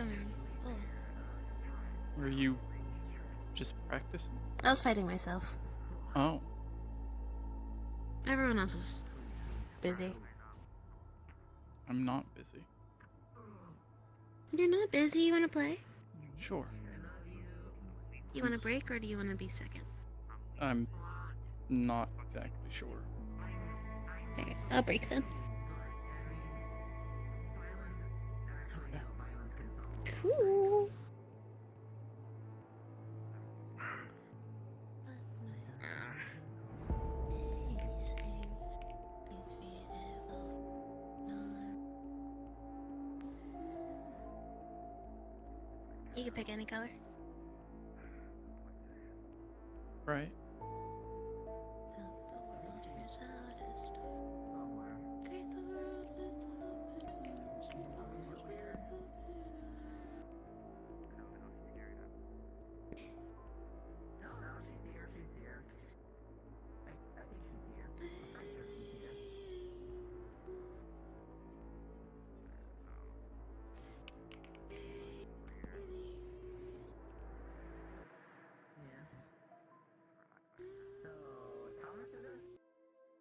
darn. Oh. Were you just practicing? I was fighting myself. Oh. Everyone else is busy. I'm not busy. You're not busy? You wanna play? Sure. You want a break or do you want to be second? I'm not exactly sure. Okay, I'll break then. Okay. Cool. You can pick any color. Right.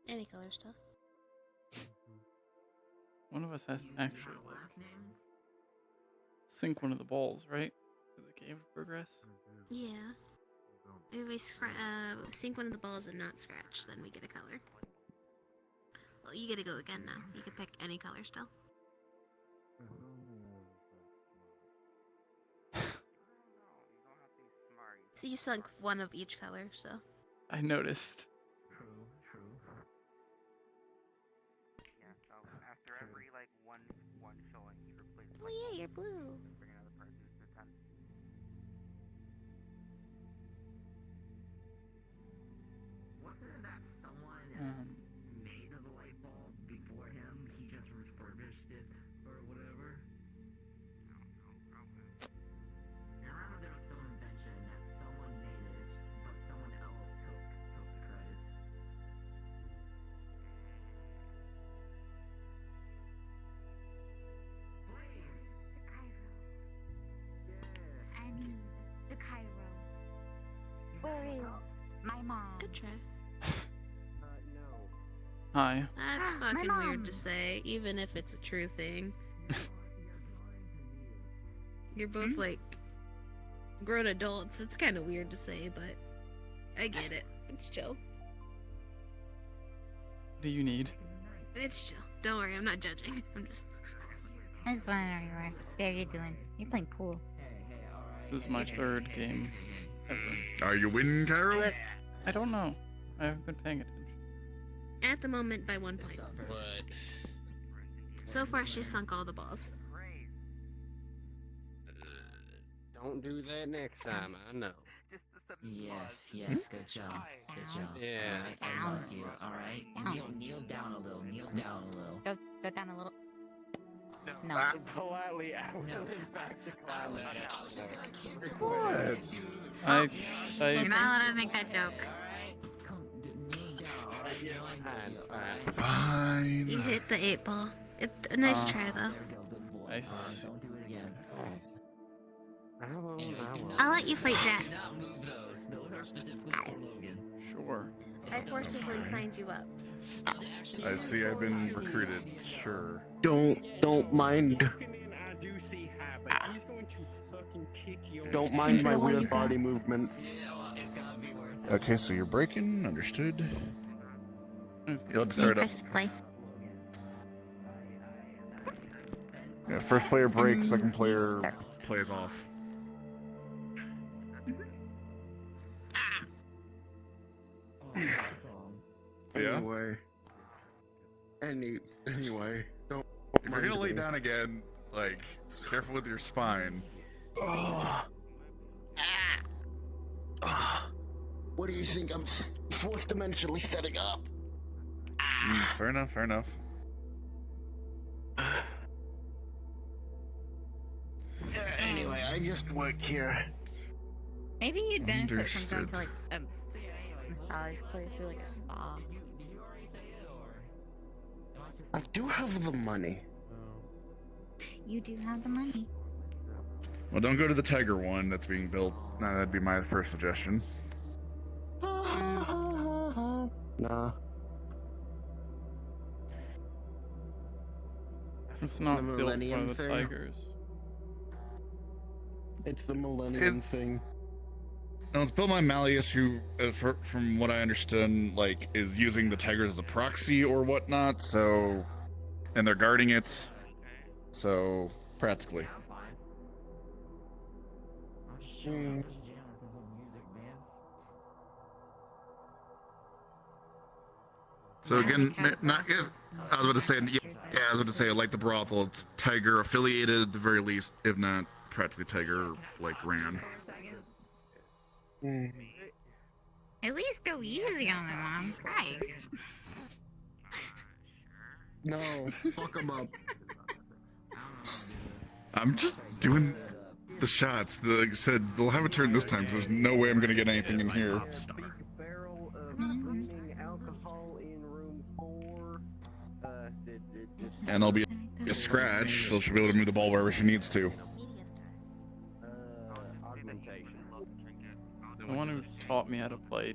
Any color stuff. One of us has to actually, like, sink one of the balls, right? So the game will progress. Yeah. If we sink one of the balls and not scratch, then we get a color. Well, you get to go again now. You can pick any color still. So you sunk one of each color, so. I noticed. True. Yeah, so after every, like, one showing, you replace Oh yeah, you're blue. bring another person to 10. Wasn't that someone made the light bulb before him? He just refurbished it or whatever? I remember there was some invention that someone made it, but someone else took the credit. Please! The Cairo. Yeah. Annie. The Cairo. Where is my mom? Good try. No. Hi. That's My fucking weird mom. to say, even if it's a true thing. You're both like grown adults. It's kind of weird to say, but I get it. It's chill. What do you need? It's chill. Don't worry, I'm not judging. I'm just. I just wondering where you are. There you're doing. You're playing cool. Hey, alright. This is my third game ever. Are you winning, Cairo? I don't know. I haven't been paying attention. At the moment, by 1 point. But So far, she's sunk all the balls. don't do that next time. I know. Yes, good job. Good job. Yeah. Alright, I love you, alright? Kneel down a little, kneel down a little. Go down a little. No. Politely, I will in fact decline that. I You're not allowed to make that joke. Alright, come, kneel down, alright? Kneel down. Fine. You hit the 8 ball. A nice try, though. There we go, good boy. Nice. Don't do it again. I won't. Anyways, I do won't. not- I'll let you fight Jack. Do not move those. Those are specifically for Logan. sure. I forcibly signed you up. I see I've been recruited. Sure. Don't mind. I do see habit. He's going to fucking kick your. Don't mind my Control weird you body movements. Yeah, well, it's gotta be worth it. Okay, so you're breaking. Understood. You'll just Can you start up. press play? Yeah, first player breaks, second you player start. plays off. Yeah? Anyway, don't If you're mind gonna lay me. down again, like, careful with your spine. What do you think I'm fourth dimensionally setting up? Fair enough, fair enough. Anyway, I just work here. Maybe you'd benefit from going to Understood. like a massage place or like a spa. I do have the money. You do have the money. Well, don't go to the tiger one that's being built. That'd be my first suggestion. Nah. It's not The built for Millennium the thing? tigers. It's the Millennium thing. Now, it's built by Malleus, who, from what I understood, like, is using the tigers as a proxy or whatnot, so... And they're guarding it, so... Practically. So again, not yes, I was about to say, yeah, I was about to say, like the brothel, it's Tiger affiliated at the very least, if not practically Tiger like ran. At least go easy on them, Mom. Christ. No, fuck him up. I'm just doing the shots. Like I said, they'll have a turn this time, so there's no way I'm gonna get anything in here. Barrel of drinking alcohol in room 4. And I'll be a scratch, so she'll be able to move the ball wherever she needs to. Augmentation. The one who taught me how to play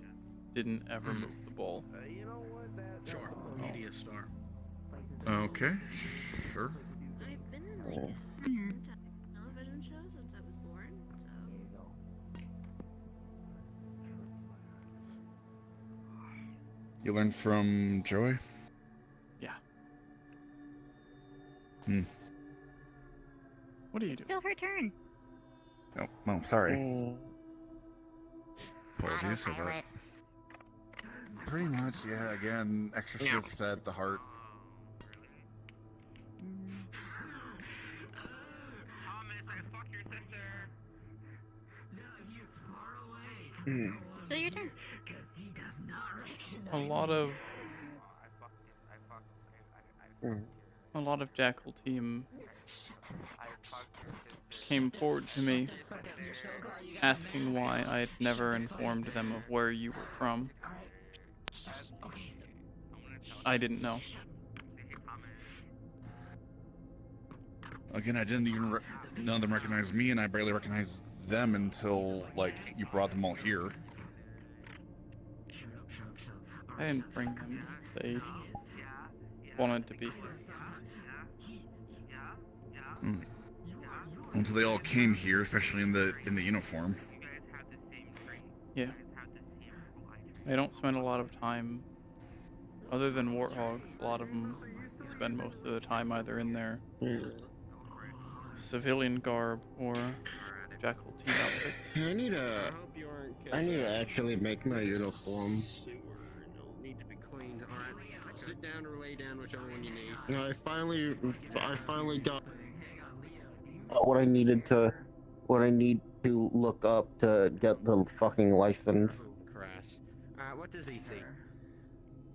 didn't ever move the ball. You know what? Sure. Media star. Okay, sure. I've been in like television shows since I was born, so. You learned from Joy? Yeah. What are you It's doing? still her turn. Oh, sorry. Apologies for that. Autopilot. Pretty much, yeah. Again, extra shifts at the heart. So your turn. A lot of Jackal team came forward to me asking why I had never informed them of where you were from. I didn't know. Again, I didn't even none of them recognize me, and I barely recognized them until, like, you brought them all here. I didn't bring them. They wanted to be here. Until they all came here, especially in the uniform. Yeah. They don't spend a lot of time, other than Warthog, a lot of them spend most of the time either in their civilian garb or Jackal team outfits. I need to actually make my uniform. Need to be cleaned. All right. Sit down or lay down, whichever one you need. No, I finally got what I need to look up to get the fucking license. Crass. What does he see?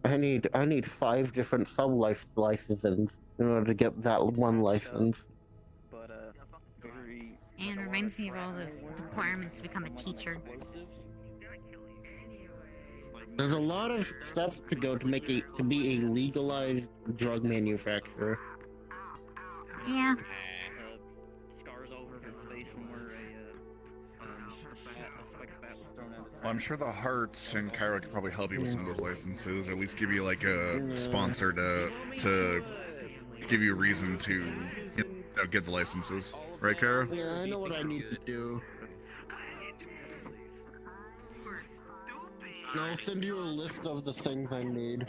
I need 5 different licenses in order to get that one license. But, very... And reminds me of all the requirements to become a teacher. There's a lot of steps to go to be a legalized drug manufacturer. Yeah. Scars over his face from where a spike of bat was thrown at his Well, I'm sure the Hearts in Cairo could probably help you with some of those licenses, or at least give you like a sponsor to give you a reason to get the licenses. Right, Cairo? Yeah, I know what I need to do. I'll send you a list of the things I need,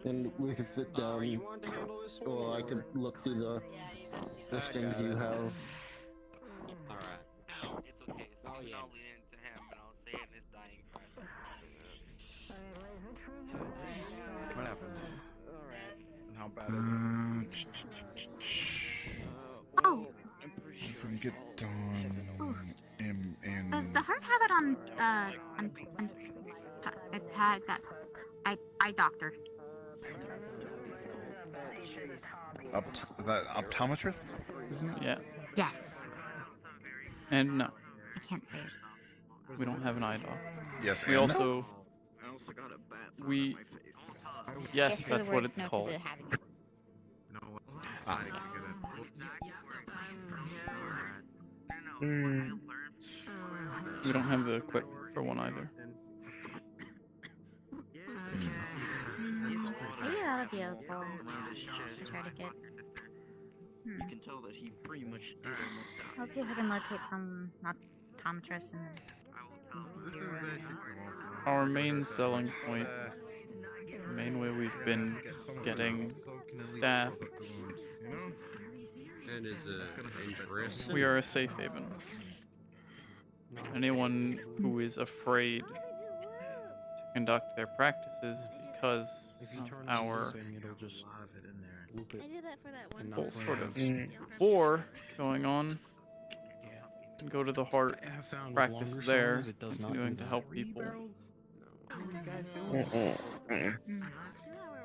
and we can sit down, or I can look through the listings you have. Alright. It's okay. So I'll lean into him and I'll say in his dying breath. What happened? Alright. And how bad Oh, If we can get Dawn and does the heart have it on a tag that eye doctor? is that optometrist? Isn't it? Yeah. Yes. And no, I can't say it. we don't have an eye doc. Yes. We and also, I also got a bat we, yes, to the that's word, what it's no to called. the having. I didn't get it. No, We don't have the equipment for one either. Maybe that'll be a goal to try to get. You can tell that he pretty much did almost die. I'll see if I can locate some optometrist and then. Our main selling point, the main way we've been getting staff, And is it interest? we are a safe haven. Anyone who is afraid to conduct their practices because of our I did that for that one. whole sort of war going on, and go to the heart, practice there, continuing to help people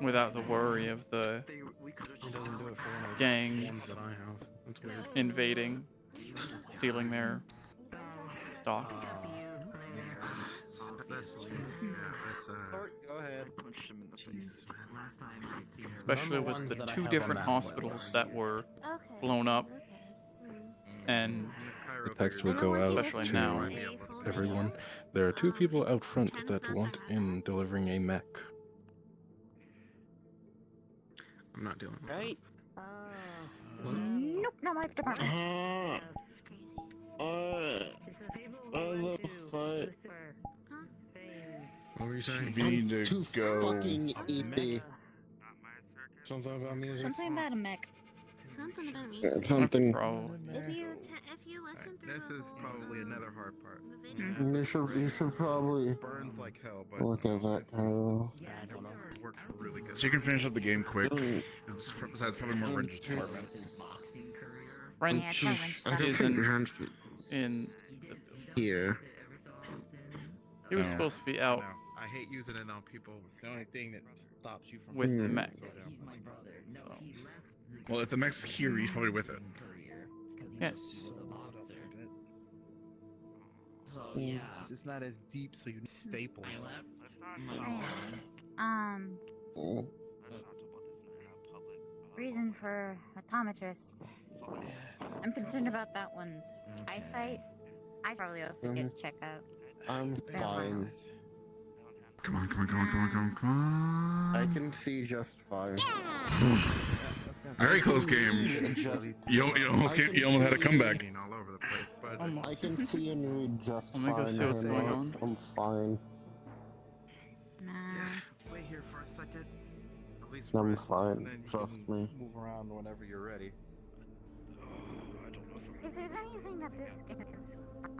without the worry of the gangs invading, stealing their stock. Go ahead. Especially with the two different hospitals that were blown up, and The text will go out especially to now. everyone. There are two people out front that want in delivering a mech. I'm not dealing with Right? Nope, not my department. It's crazy. the fuck? What were you saying? If you need to Too go. fucking EP. Something about music? Something about a mech. Something about music. Something. Probably. If you listen through This the is whole, probably another hard part. the video. You should probably Burns like hell, but look at that, Cairo. it works really good. So you can finish up the game quick. It's besides probably more Ren's department. French I don't isn't in. Here. He was supposed to be out I hate using it on people. It's the only thing that stops you from with the mech. So, Well, if the mech's here, he's probably with it. Yes. it's just not as deep, so you need staples. Reason for optometrist. I'm concerned about that one's eyesight. I probably also get a checkup. I'm been a fine. while. Come on, come on, come on, come on, come on, come on. I can see just fine. Very close game. You almost had a comeback. All over the place, but I can see and read just Let me fine. go see what's going on. I'm fine. Nah. wait here for a second. At least I'm rest, fine, and then you trust can me. Move around whenever you're ready. If there's anything that this game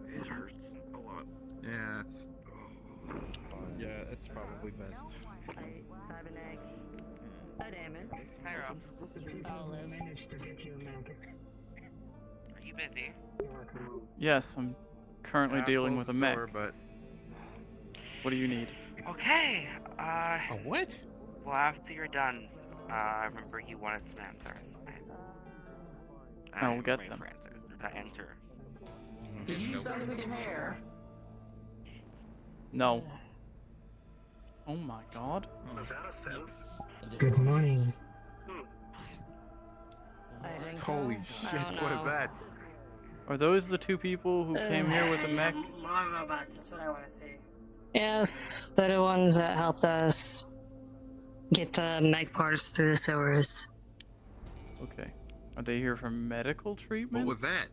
is. It hurts a lot. Yeah, it's probably best. Cairo. Are you busy? Yes, I'm currently dealing with a mech. But What do you need? Okay. a what? Well, after you're done, I remember you wanted some answers. I will get them. For answers. Answer. Did you sell anything here? No. Oh my god. Good morning. Holy shit! What is that? Are those the two people who came here with the mech? Long robots, that's what I want to see. Yes, they're the ones that helped us get the mech parts through the sewers. Okay. Are they here for medical treatment? What was that?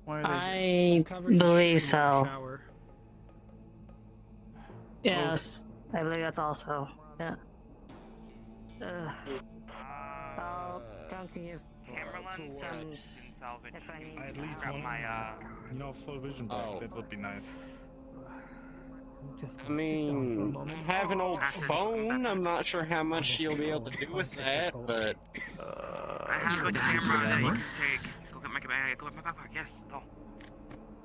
Why are they I believe so. Yes, I believe that's also. Yeah. I'll come to you. Camerlin didn't salvage. If I need I to at least grab want my full vision back, that would be nice. I mean, I have an old phone. I'm not sure how much you'll be able to do with that, but I have a camera that you can take. Go get my bag. Go get my backpack. Yes, go.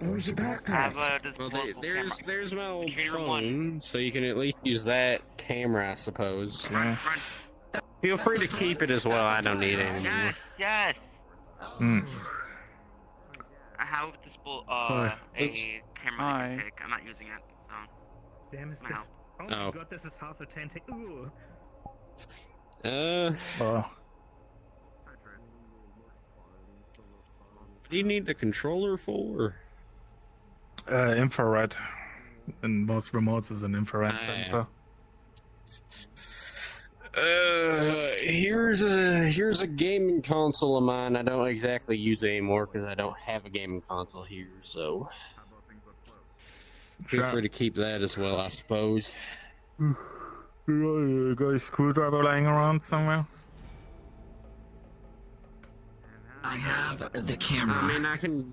where's your I have backpack? a Well, disposable camera. there's my old Security phone, one. so you can at least use that camera, I suppose. Run. Feel free to keep it as well. I don't need it anymore. Yes. Hmm. I have this a camera that I can take. I'm not using it. Damn, is Now. this? Oh Oh. my god, this is half a 10. Ooh. What do you need the controller for? Infrared. And most remotes is an infrared sensor. Here's a gaming console of mine. I don't exactly use it anymore because I don't have a gaming console here. So feel free to keep that as well, I suppose. You got a screwdriver lying around somewhere? I have the camera. I mean, I can.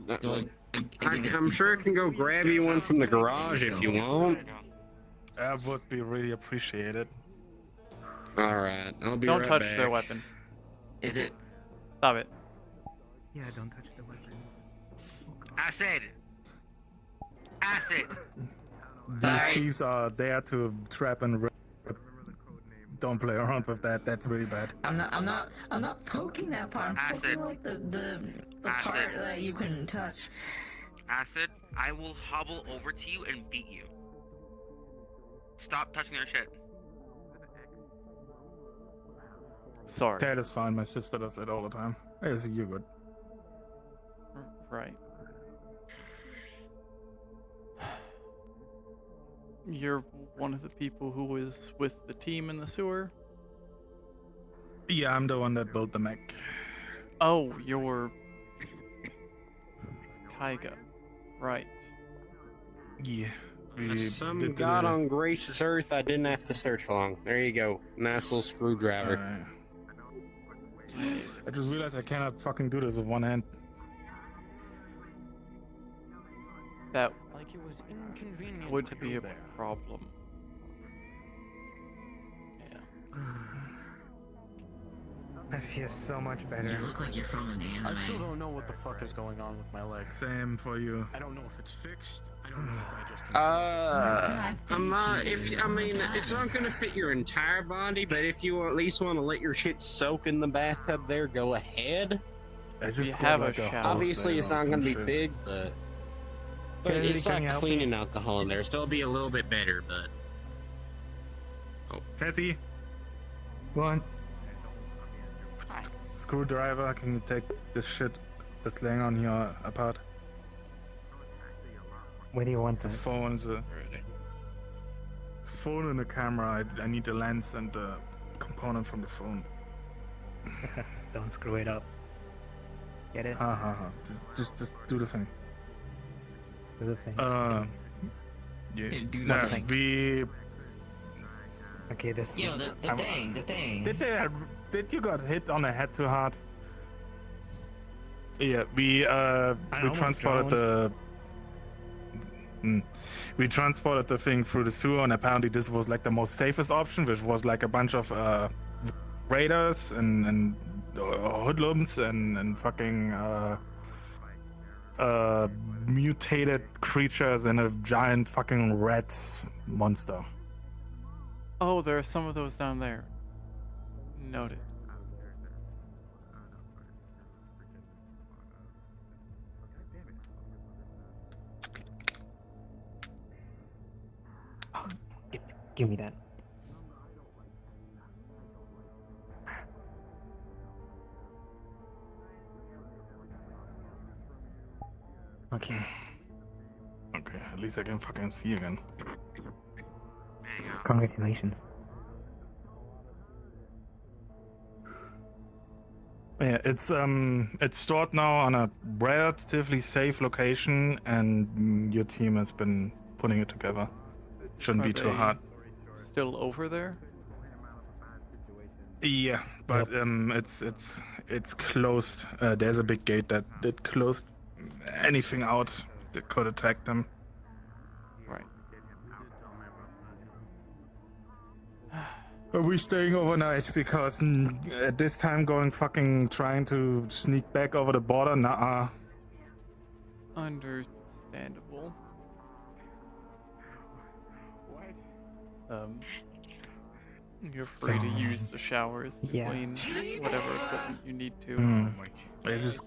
I'm sure I can go grab you one from the garage if you want. That would be really appreciated. All right, I'll be Don't right touch back. their weapon. Is it? Stop it. Yeah, don't touch the weapons. Acid. Acid. These keys are there to trap and rip. Don't play around with that. That's really bad. I'm not poking that part. I'm poking like the part that you can touch. Acid, I will hobble over to you and beat you. Stop touching their shit. Sorry. That is fine. My sister does it all the time. Hey, so you're good. Right. You're one of the people who was with the team in the sewer? Yeah, I'm the one that built the mech. Oh, you're... Taiga. Right. Yeah. Some god on gracious earth I didn't have to search long. There you go. Nice little screwdriver. I just realized I cannot fucking do this with one hand. That Like it was inconvenient would to be go a there. problem. Yeah. I feel so much better. You look like you're from an anime. I still don't know what the fuck is going on with my leg. Same for you. I don't know if it's fixed. I don't know if I just. I'm not. It's not gonna fit your entire body, but if you at least want to let your shit soak in the bathtub, there, go ahead. I If you just have got a like a shower. hose Obviously, there it's or not some gonna be shit. big, but it's Can like you help me? cleaning alcohol in there, so it'll be a little bit better. But Cassie, One. screwdriver. Can you take this shit that's laying on here apart? Where do you want The them? phone, the phone and the camera. I need the lens and the component from the phone. Don't screw it up. Get it? Just do the thing. Do the thing. Yeah. Do Nah, nothing. we. Okay, this. Yo, the thing. Did you got hit on the head too hard? Yeah, we almost transported the. We transported the thing through the sewer, and apparently this was like the most safest option, which was like a bunch of raiders and hoodlums and fucking mutated creatures and a giant fucking rat monster. Oh, there are some of those down there. Noted. Give me that. Okay. Okay, at least I can fucking see again. Congratulations. Yeah, it's stored now on a relatively safe location, and your team has been putting it together. Shouldn't Are be too they hard. Still over there? Yeah, but it's closed. There's a big gate that closed anything out that could attack them. Right. Are we staying overnight? Because at this time, trying to sneak back over the border, nah. Understandable. You're free to use the showers to Yeah. clean whatever equipment you need to. They just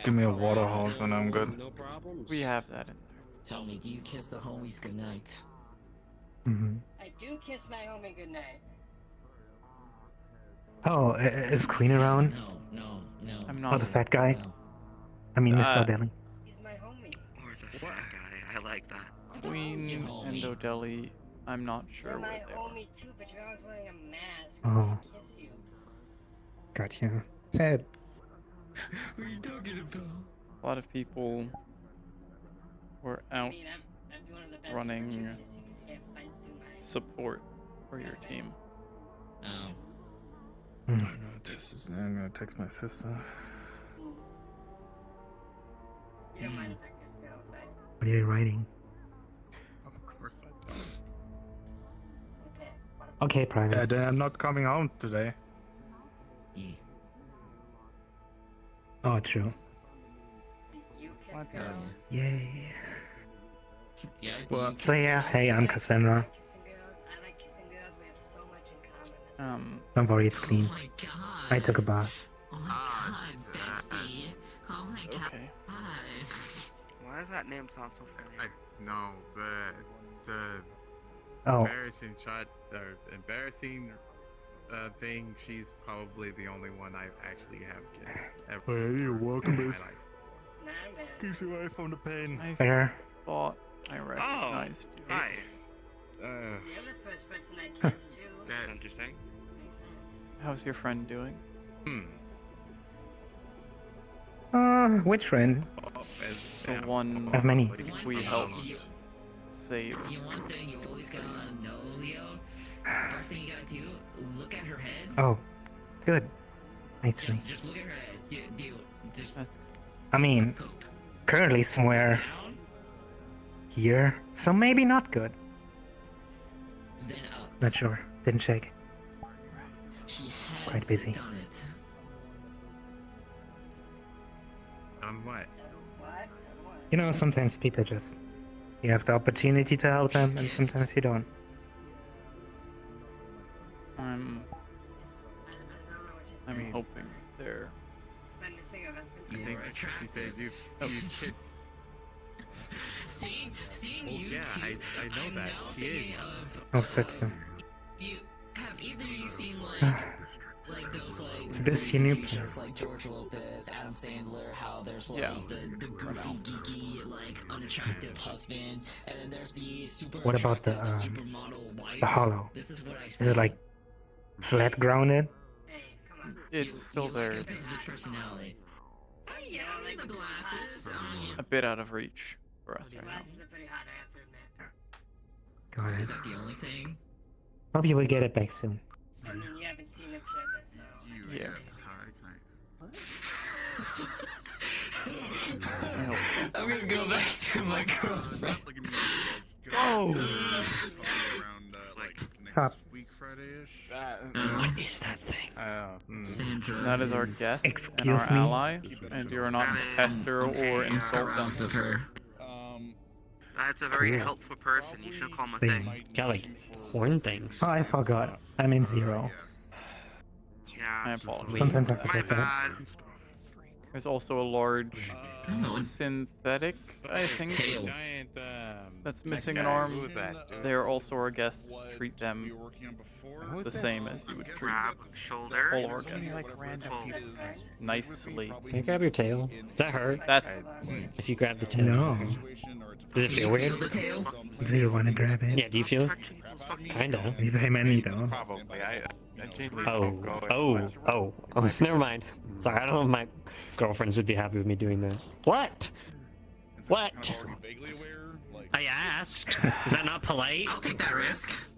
give me a water hose and I'm good. No problems. We have that in there. Tell me, do you kiss the homies goodnight? Mm-hmm. I do kiss my homie goodnight. Oh, is Queen around? No. I'm Oh, not. the fat guy? I mean, Miss Uh, Deli. He's my homie. Or the fat guy. I like that. Queen and O'Delly, I'm not sure You're where my they are. homie too, but you're always wearing a mask. Oh. I kiss you. Gotcha. Sad. What are you talking about? A lot of people were out I'd be one of the best running virtue kissing 'cause you can't bite through my... support for your team. Oh. I'm gonna text my sister. You don't mind if I kiss girls, right? What are you writing? Of course I don't. Okay. Okay, private. Yeah, then I'm not coming home today. Oh, true. You kiss What? girls? Yay. Yeah, Well, So yeah, hey, I'm Cassandra. Kissing girls. I like kissing girls. We have so much in common. Don't worry, it's clean. Oh my god. I took a bath. Oh my god, bestie. Oh my god. Okay. Why does that name sound so familiar? No, the Oh. embarrassing shot or embarrassing thing. She's probably the only one I actually have kissed ever. Hey, you're welcome, in my bitch. life. Nah, I'm embarrassed. Keeps you away from the pain. I Fair. thought I recognized you. Hi. You're the first person I kissed too. That's interesting. Makes sense. How's your friend doing? Which friend? The one I have many. we helped save. You want thing you always gotta know, Leo? First thing you gotta do, look at her head. Oh, good. Actually, Just look at her head. Just That's I mean, currently somewhere here, so maybe not good. then up. Not sure. Didn't check. She has Quite busy. done it. On what? What? You know, sometimes people just you have the opportunity to help them, and sometimes you don't. I'm I don't know what you're saying. hoping they're I'm missing a reference. I think she said you've kissed. Seeing Oh, you yeah, two, I know I'm that. now She thinking is. of Oh, so too. you. Have either of you seen like those like Is this your new TV shows place? like George Lopez, Adam Sandler? How there's like Yeah. the goofy, geeky, like unattractive husband, and then there's the super What about the attractive supermodel wife. the hollow? This is what I Is it like flat grounded? Hey, come on. it's still there. Like his personality. Oh yeah, I mean the glasses. A bit out of reach for us right now. Glasses are pretty hot. I have to admit. Got Is it. that the only thing? Hope you will get it back soon. I mean, you haven't seen him shirtless, so. Yeah. I'm gonna go back to my girlfriend. Oh! Stop. What is that thing? Sandra. That is our guest Excuse and our me? ally, and you are not to pester or insult them. Of her. That's a very Cool. helpful person. You should call him a Thing. thing. Got like horn things. Oh, I forgot. I'm in zero. I Yeah. apologize. Sometimes I My forget that. bad. There's also a large synthetic, I think, Tail. that's missing an arm. They are also our guests. Treat them the same as you would treat Grab shoulder. all of our guests. Full. Nicely. Can you grab your tail? Does that hurt? That's If you grab the tail. No. Does it feel weird? The tail? Do you want to grab it? Yeah, do you feel it? Touching people's fucking Kinda. Leave him any though. Probably. I Oh, never mind. Sorry, I don't know if my girlfriends would be happy with me doing that. What? What? I asked. Is that not polite? I'll take that risk.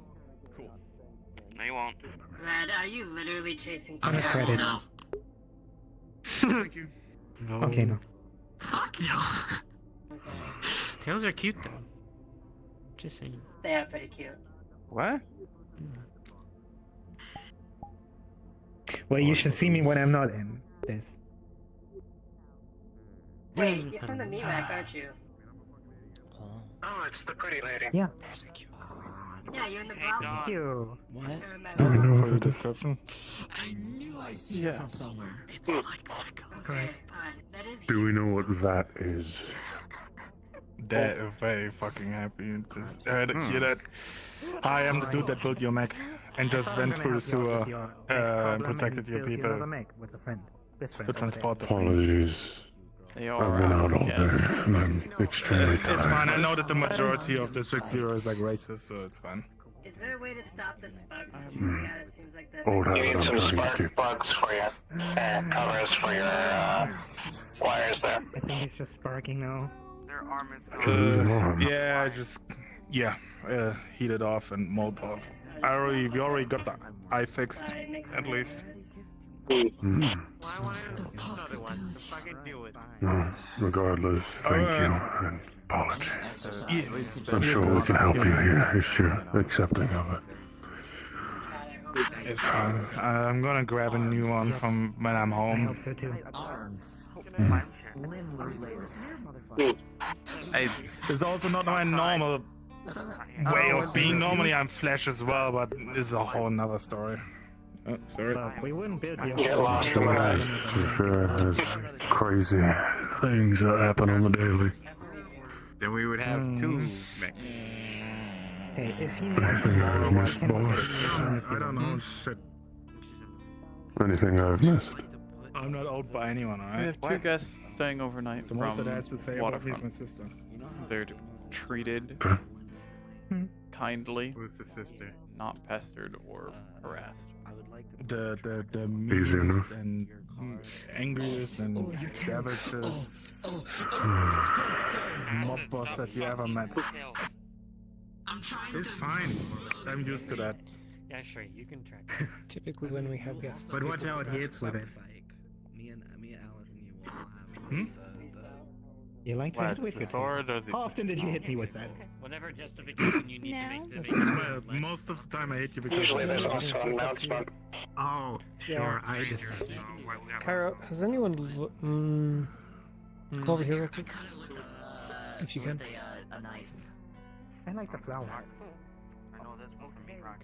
No, you won't. Brad, are you literally chasing On a tail? credit. No. No. Okay, no. Fuck no. Tails are cute though. Just saying. They are pretty cute. What? Well, you should see me when I'm not in this. Wait, you're from the MEMAC, aren't you? Oh, it's the pretty lady. Yeah. Yeah, you're in the Hey, Bravo. dog. Thank you. I remember. I don't know For if the it is. description. I knew I see Yeah. it from somewhere. It's like the Right. that is. Do we know what that is? They're very fucking happy. Just hear that. I am the dude that built your mech and just went through the sewer and protected your people With a friend. Best friend. to transport the Apologies. They I've are been out out all yes. day, and I'm extremely tired. It's fine. I know that the majority of the 6-0 is like racist, so it's fine. Is there a way to stop the sparks? Hmm. Yeah, it seems like that. Old You habit need I'm some trying to spark kick. plugs for you and covers for your wires there. I think it's just sparking now. Their arm is Yeah, heat it off and mold off. We already got the eye fixed, at least. No, regardless, thank you and apologies. I'm sure we can help you here if you're accepting of it. It's fine. I'm gonna grab a new one from when I'm home. I hope so too. It's also not my normal way of being. Normally I'm flesh as well, but this is a whole nother story. Oh, sorry. But we wouldn't build you. So if there's crazy things that happen on the daily. Then we would have two mechs. Hey, if you Anything I've missed, boss? I don't know, shit. Anything I've missed? I'm not owed by anyone, We alright? have two guests staying overnight The from most that has to say about me is Waterfront. my sister. They're treated kindly. Who's the sister? Not pestered or harassed. The Easy meanest enough. and angriest and savagest mob boss that you ever met. It's fine. I'm used to that. Yeah, sure, you can track. Typically when we have guests. But watch how it hits with it. Me and Allison, you will have. Hmm? You like to What, hit with the it? sword or the- How often did you hit me with that? Whatever justification you need to make to make Well, most of the time I hit you because Usually there's also a mount spot. Oh, sure, I just. Cairo, has anyone go over here real quick? If you can. I like the flower. I know this one from me, Rock.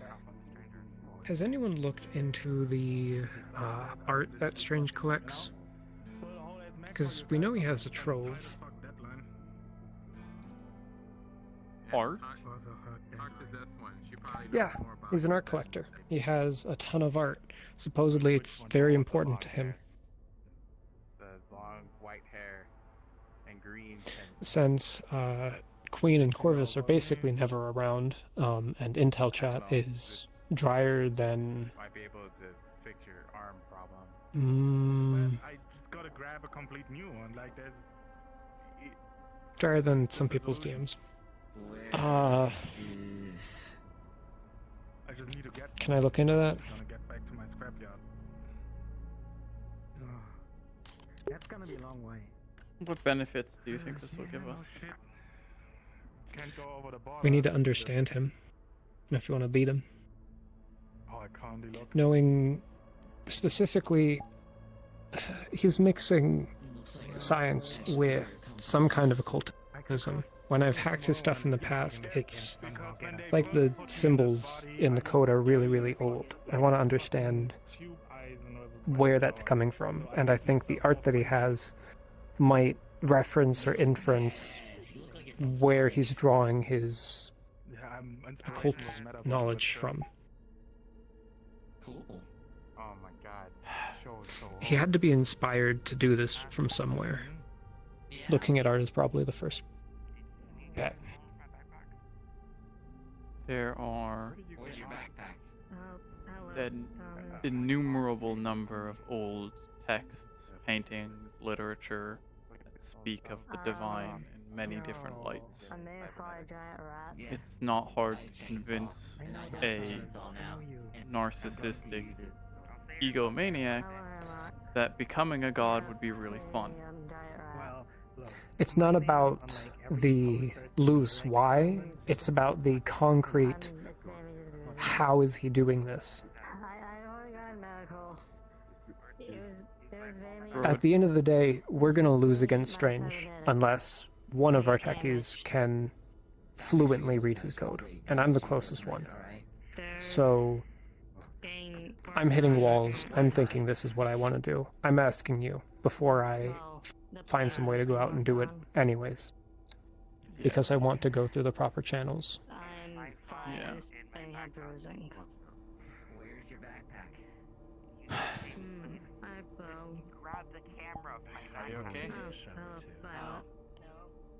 Has anyone looked into the art that Strange collects? Because we know he has a trove. Art? Yeah, he's an art collector. He has a ton of art. Supposedly it's very important to him. The long white hair and green. Since Queen and Corvus are basically never around, and Intel chat is drier than... Might be able to fix your arm problem. I just gotta grab a complete new one. Like there's. drier than some people's DMs. I just need to get. Can I look into that? I'm gonna get back to my scrapyard. That's gonna be a long way. What benefits do you think this will give us? Can't go over the border. We need to understand him. If you want to beat him. Oh, I can't look. Knowing specifically, he's mixing science with some kind of occultism. When I've hacked his stuff in the past, it's like the symbols in the code are really, really old. I want to understand where that's coming from, and I think the art that he has might reference or inference where he's drawing his occult knowledge from. Cool. Oh my god. Show is so He had to be inspired to do this from somewhere. Looking at art is probably the first bet. There are Where's your backpack? an innumerable number of old texts, paintings, literature that speak of the divine in many different lights. It's not hard to convince a narcissistic egomaniac that becoming a god would be really fun. It's not about the loose why, it's about the concrete how is he doing this. At the end of the day, we're going to lose against Strange unless one of our techies can fluently read his code, and I'm the closest one. So I'm hitting walls. I'm thinking this is what I want to do. I'm asking you before I find some way to go out and do it anyways, because I want to go through the proper channels. Yeah. Where's your backpack? Are you okay?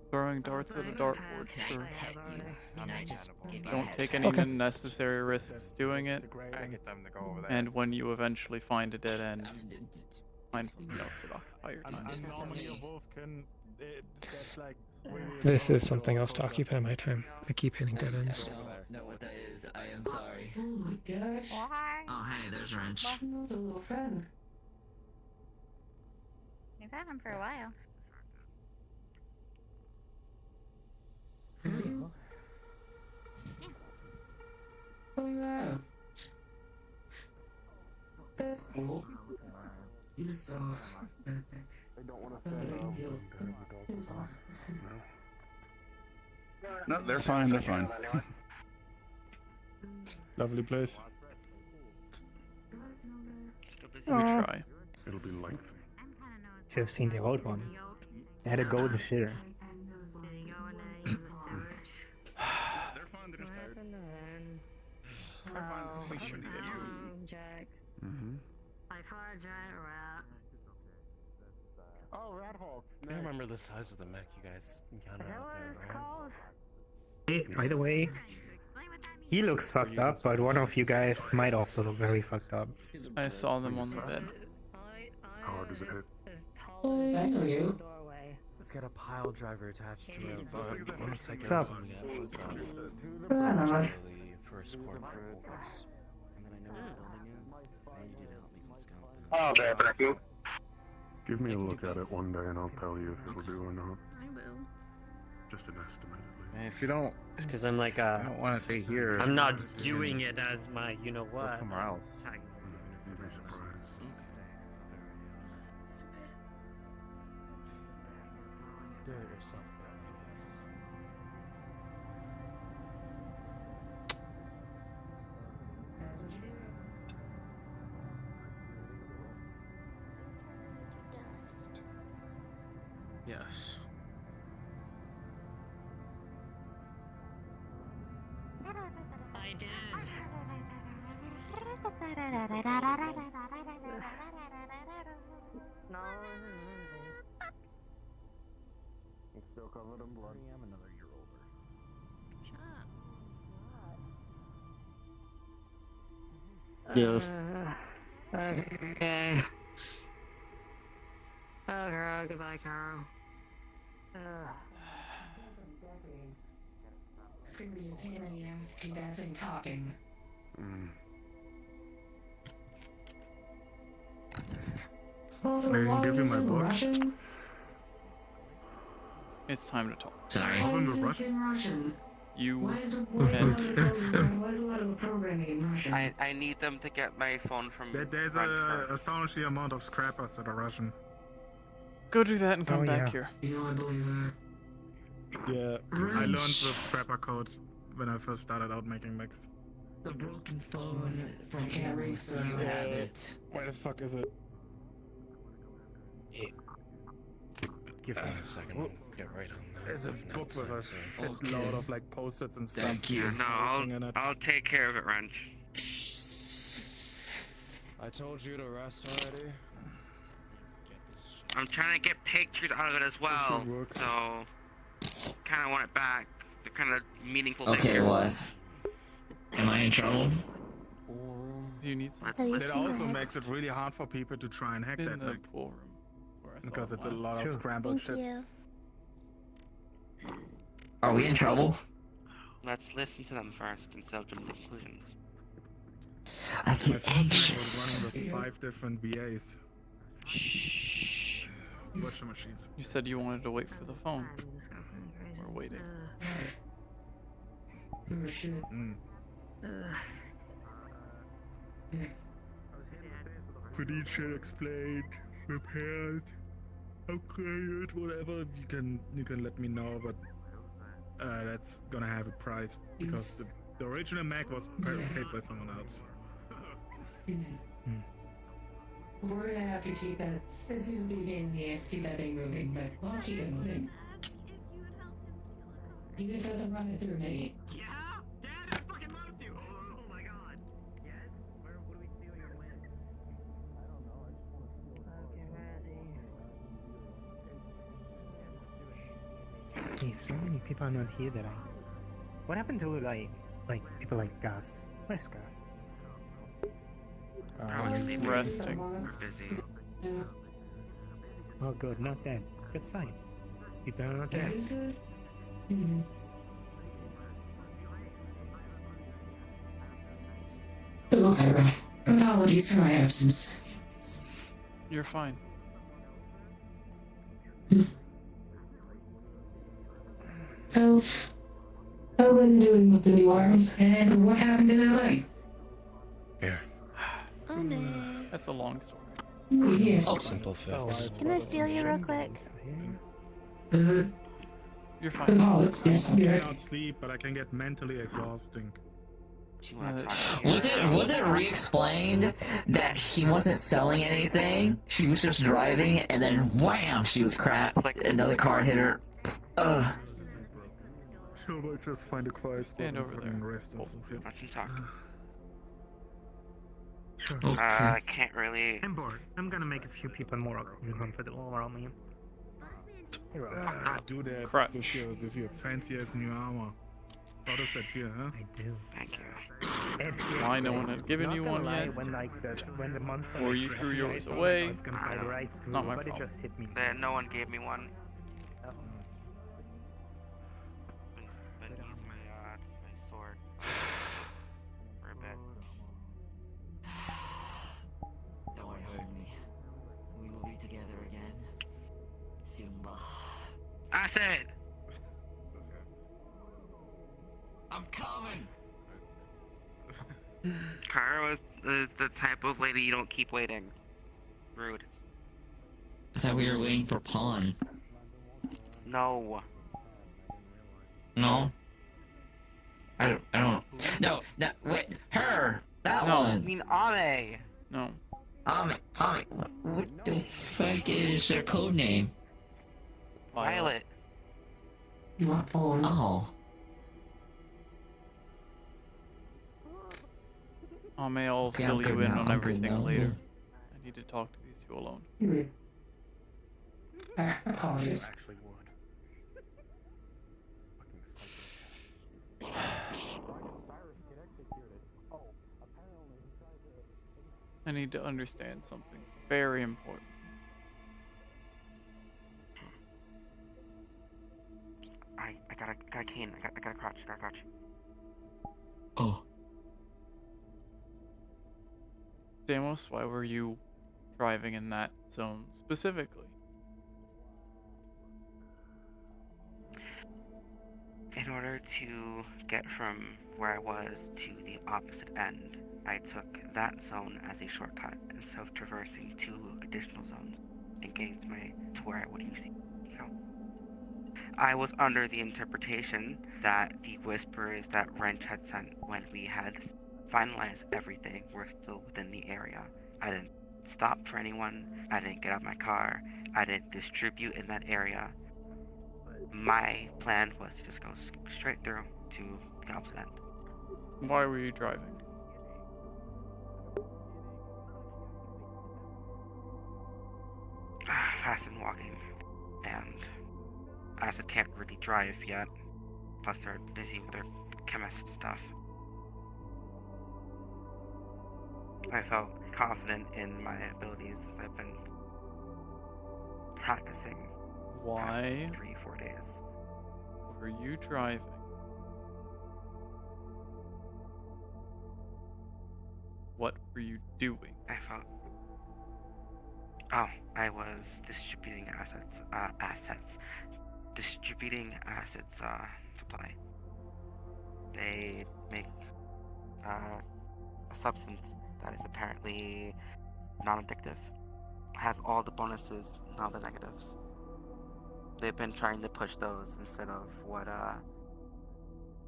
Throwing darts at a dartboard, sure. Don't take any Okay. unnecessary risks doing it. And when you eventually find a dead end, find something else to occupy your time. And normally a wolf can. That's like. This is something else to occupy my time. I keep hitting dead ends. Know what that is. I am sorry. Oh my gosh. Oh, hey, there's Wrench. The little friend. We've had him for a while. Oh yeah. That's cool. He's soft. I don't want to stand up. No, they're fine. They're fine. Lovely place. We try. It'll be lengthy. Should have seen the old one. They had a golden shitter. We shouldn't get you. Mm-hmm. I fought a giant rat. Oh, Rat Hulk. I remember the size of the mech you guys encountered out there, right? Hey, by the way, he looks fucked up, but one of you guys might also look very fucked up. I saw them on the bed. How hard does it hit? I know you. It's got a pile driver attached to it, but looks like What's up? everything we got was I don't know. first quarter orders. Oh, there, Becky. Give me a look at it one day and I'll tell you if it'll do or not. I will. Just an estimate at And if you don't, Because I'm like, I don't want to stay here. I'm not doing it as my, you know Go what. somewhere else. Tag. You'd be surprised. Do it yourself. Yes. I did. It's still covered in blood. I'm another year older. Yes. Okay. Oh, girl, goodbye, Carl. It's gonna be a pain in the ass to keep that thing talking. I can give you my book. Russian? It's time to talk. Sorry. Why is it in Russian? You Why is and a lot of the programming in Russian? I need them to get my phone from There's Wrench a first. astonishing amount of scrappers that are Russian. go do that and come back here. You know, I believe that. Yeah, I learned the scrapper code when I first started out making mix. The broken phone from Cairo, so you have it. Where the fuck is it? Give me a second. We'll get right on that. There's a book with a shitload of like post-its and stuff. Thank you. No, I'll take care of it, Wrench. I told you to rest already. I'm trying to get pictures out of it as well, so kind of want it back. The kind of meaningful Okay, pictures. what? Am I in trouble? Do you need some? It also makes it really hard for people to try and hack In that the mech. pool room. Where I saw Because them it's a last. lot of scrambled shit. Are we in trouble? Let's listen to them first instead of jumping to conclusions. I My get first mech was anxious. running with 5 different VAs. Virtual machines. You said you wanted to wait for the phone. We're waiting. Oh, shit. Could each shit explained, repaired, upgraded, whatever you can let me know, but that's gonna have a price because the original Mac was paid by someone else. We're gonna have to keep it. This is be in the ass, keep that thing moving, but we'll keep it moving. You guys have to run it through me. Yeah? Dad, I fucking love to! Oh my god. Yes? What are we stealing or when? Why so many people are not here that I... What happened to like people like Gus? Where's Gus? Probably sleeping. resting. We're busy. Oh good, not dead. Good sign. People are not That dead. is good. Mhm. Hello, Cairo. Apologies for my absence. You're fine. How's Lynn doing with the new arms, and what happened to their leg? Here. That's a long story. Yes. Simple fix. Can I steal you real quick? You're fine. Yes, I you're cannot sleep, but I can get mentally exhausting. Was it re-explained that she wasn't selling anything? She was just driving, and then wham, she was crap. Another car hit her. Ugh. So let's just find a quiet spot Stand and over fucking there. rest or something. Let you talk. Sure. I can't really. I'm bored. I'm gonna make a few people more uncomfortable around me. Here we go. Do that Crutch. with your fancy ass new armor. How does that feel, huh? I do. Thank you. It feels Why no great. one had given Not you gonna one lie, yet? when the monster Or you like, threw hit me, yours I thought away? I was gonna I fly know. right through, Not my but problem. it just hit me. No one gave me one. Um, Been using my sword for a bit. Don't hurt me. We will be together again. Simba. I said. I'm coming! Cairo is the type of lady you don't keep waiting. Rude. I thought we were waiting for Pawn. No. No? I don't. No, wait, her! That No. I one! mean Ame. No. What the fuck is their code name? Violet. You want Pawn? Oh. I'll Okay, fill I'm good you in now, on I'm good everything now. later. I need to talk to these two alone. Apologies. I need to understand something very important. I got a cane. I got a crotch. Oh. Deimos, why were you driving in that zone specifically? In order to get from where I was to the opposite end, I took that zone as a shortcut instead of traversing 2 additional zones and getting to where I would usually go. I was under the interpretation that the whispers that Wrench had sent when we had finalized everything were still within the area. I didn't stop for anyone, I didn't get out of my car, I didn't distribute in that area. My plan was to just go straight through to the opposite end. Why were you driving? Fast and walking, and Acid can't really drive yet, plus they're busy with their chemist stuff. I felt confident in my abilities since I've been practicing Why past 3-4 days. were you driving? What were you doing? I felt. Oh, I was distributing assets. Distributing assets, supply. They make, a substance that is apparently non-addictive. Has all the bonuses, not the negatives. They've been trying to push those instead of what,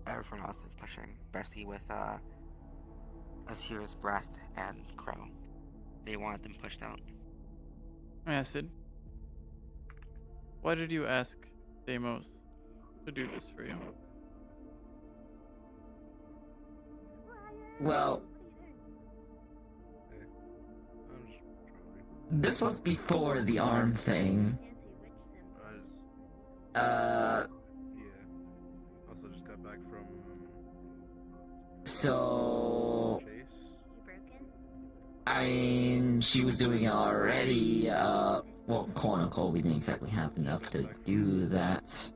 everyone else is pushing, especially with, Asir's Breath and Crow. They wanted them pushed out. Acid. Why did you ask Deimos to do this for you? Well, this was before the arm thing. So, I mean, she was doing it already. Well, quote unquote, we didn't exactly have enough to do that.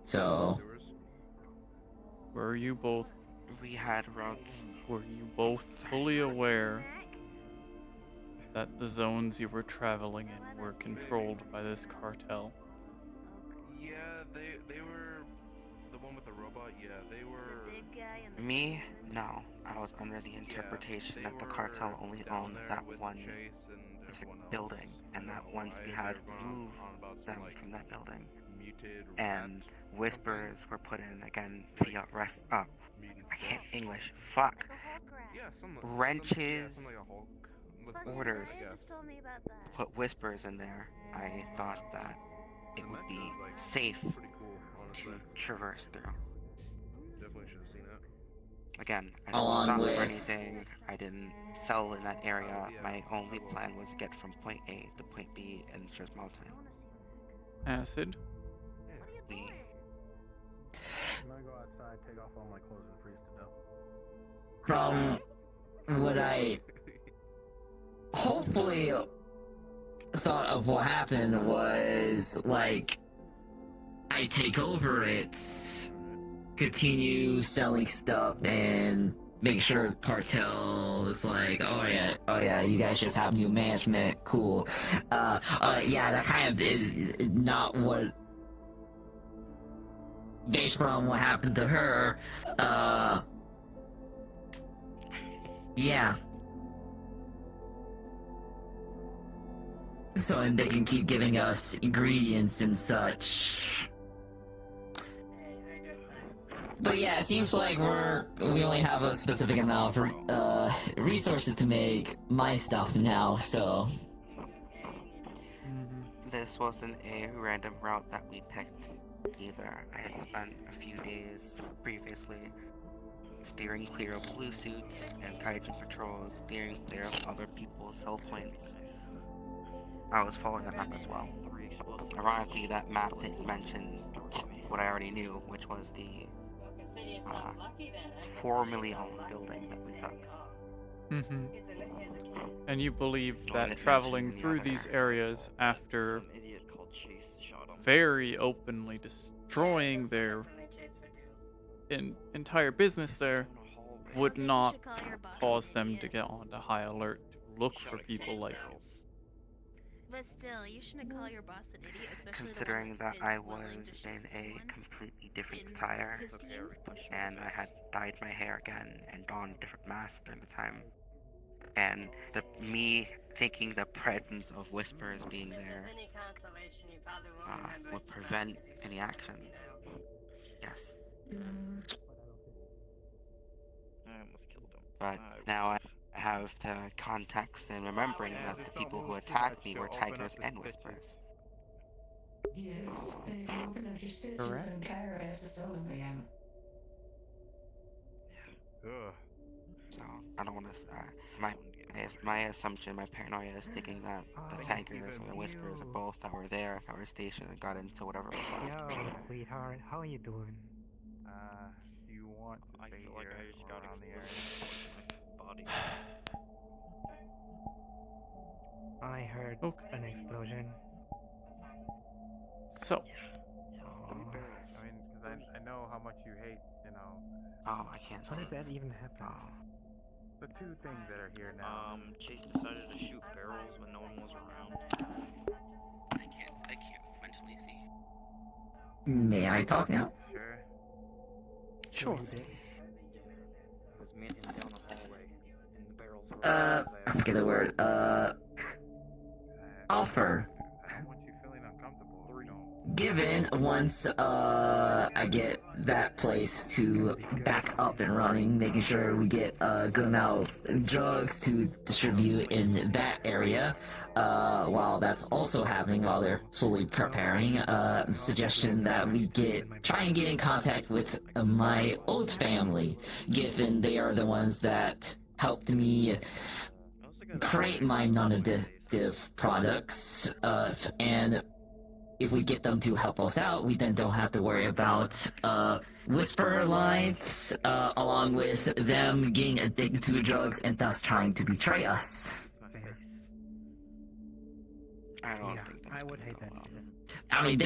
So, Were you both? We had routes. Were you both fully aware that the zones you were traveling in were controlled by this cartel? Yeah, they were the one with the robot. Yeah, they were. Me? No. I was under the interpretation that the cartel only owned that one building, and that once we had moved them from that building, and whispers were put in again via rest up. I can't English. Fuck. Wrenches. Orders. Put whispers in there. I thought that it would be safe to traverse through. Definitely should have seen it. Again, I didn't stop for anything. I didn't sell in that area. My only plan was to get from point A to point B in just amount of time. Acid? We... I'm gonna go outside, take off all my clothes and freeze to death. from what I hopefully thought of what happened was, like, I take over it, continue selling stuff, and make sure the cartel is like, oh yeah, you guys just have new management, cool. Yeah, that kind of is not what, based from what happened to her, yeah. So they can keep giving us ingredients and such. But yeah, it seems like we only have a specific amount of resources to make my stuff now, so... This wasn't a random route that we picked either. I had spent a few days previously steering clear of blue suits and kaijin patrols, steering clear of other people's sell points. I was following the map as well. Ironically, that map didn't mention what I already knew, which was the formerly owned building that we took. And you believe that traveling through these areas after very openly destroying their entire business there would not cause them to get onto high alert to look for people like you. But still, you shouldn't call your boss an idiot, Considering that I was in a completely different attire, and I had dyed my hair again and donned a different mask during the time, and me thinking the presence of whispers being there would prevent any action. Yes. But now I have the context and remembering that the people who attacked me were tigers and whispers. Yes, and if you open up your stitches and Cairo has to sell them again. So I don't want to. My assumption, my paranoia is thinking that the tigers or the whispers or both that were there, that were stationed, and got into whatever was left. Yo, sweetheart, how are you doing? You want to stay here I just got around the area. Body. I heard an explosion. So. I mean, because I know how much you hate, you know. Oh, I can't How see. did that even happen? The two things that are here now. Chase decided to shoot barrels when no one was around. I can't mentally see. May I talk now? Sure. Was meeting down the hallway, and the barrels were I forget the word, offer. I don't want you feeling uncomfortable. Given once I get that place to back up and running, making sure we get a good amount of drugs to distribute in that area, while that's also happening while they're slowly preparing, suggestion that we try and get in contact with my old family, given they are the ones that helped me create my non-addictive products, and if we get them to help us out, we then don't have to worry about whisperer lives, along with them getting addicted to drugs and thus trying to betray us. I don't think that's I would hate that. I mean,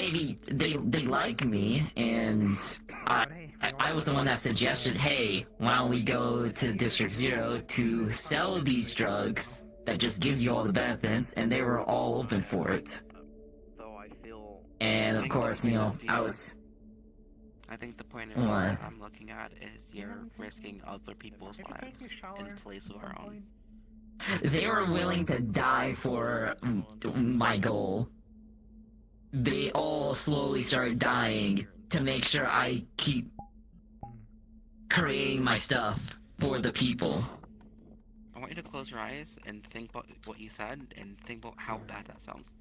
they like me, and I was the one that suggested, hey, why don't we go to District 0 to sell these drugs that just gives you all the benefits, and they were all open for it. And of course, you know, I think the point of view that I'm looking at is you're risking other people's lives in place of our own. They were willing to die for my goal. They all slowly started dying to make sure I keep creating my stuff for the people. I want you to close your eyes and think about what you said and think about how bad that sounds.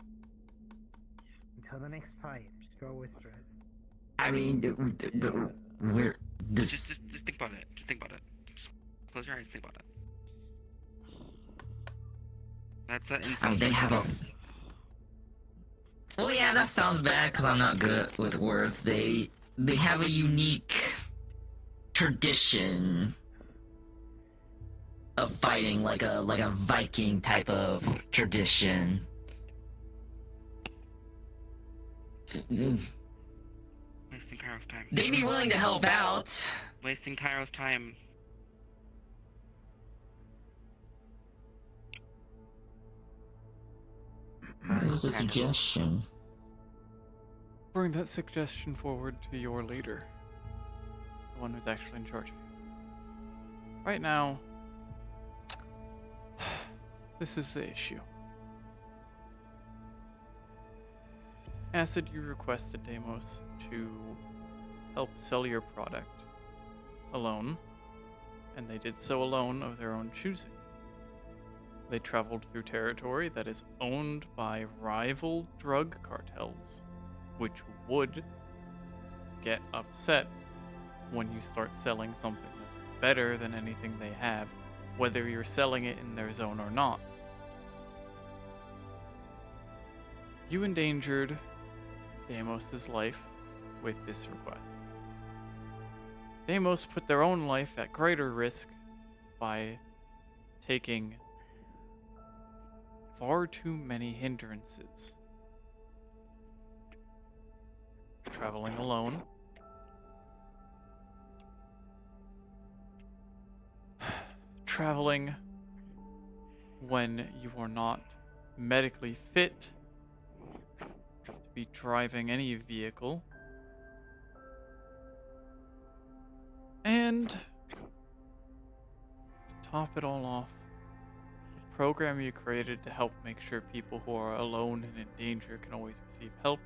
Until the next fight, go with stress. I mean, we're this. Just think about it. Just think about it. Just close your eyes. Think about it. That's an insult. I mean, they have a. Oh yeah, that sounds bad because I'm not good with words. They have a unique tradition of fighting, like a Viking type of tradition. Wasting Cairo's time. They'd be willing to help out. Wasting Cairo's time. Here's a suggestion. Bring that suggestion forward to your leader. The one who's actually in charge of you. Right now, this is the issue. Acid, you requested Deimos to help sell your product alone, and they did so alone of their own choosing. They traveled through territory that is owned by rival drug cartels, which would get upset when you start selling something that's better than anything they have, whether you're selling it in their zone or not. You endangered Deimos' life with this request. Deimos put their own life at greater risk by taking far too many hindrances. Traveling alone. Traveling when you are not medically fit to be driving any vehicle. And to top it all off, the program you created to help make sure people who are alone and in danger can always receive help,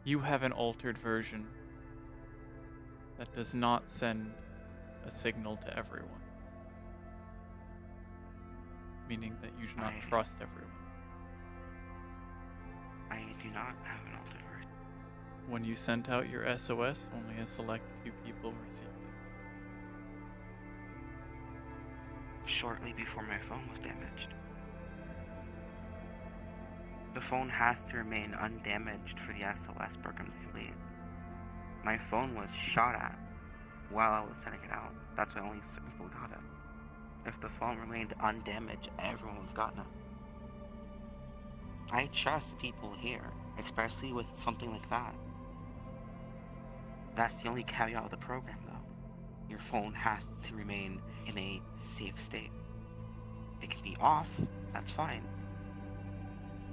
you have an altered version that does not send a signal to everyone. Meaning that you do not trust everyone. I do not have an altered version. When you sent out your SOS, only a select few people received it. Shortly before my phone was damaged. The phone has to remain undamaged for the SOS program to complete. My phone was shot at while I was sending it out. That's why only certain people got it. If the phone remained undamaged, everyone would have gotten it. I trust people here, especially with something like that. That's the only caveat of the program, though. Your phone has to remain in a safe state. It can be off, that's fine.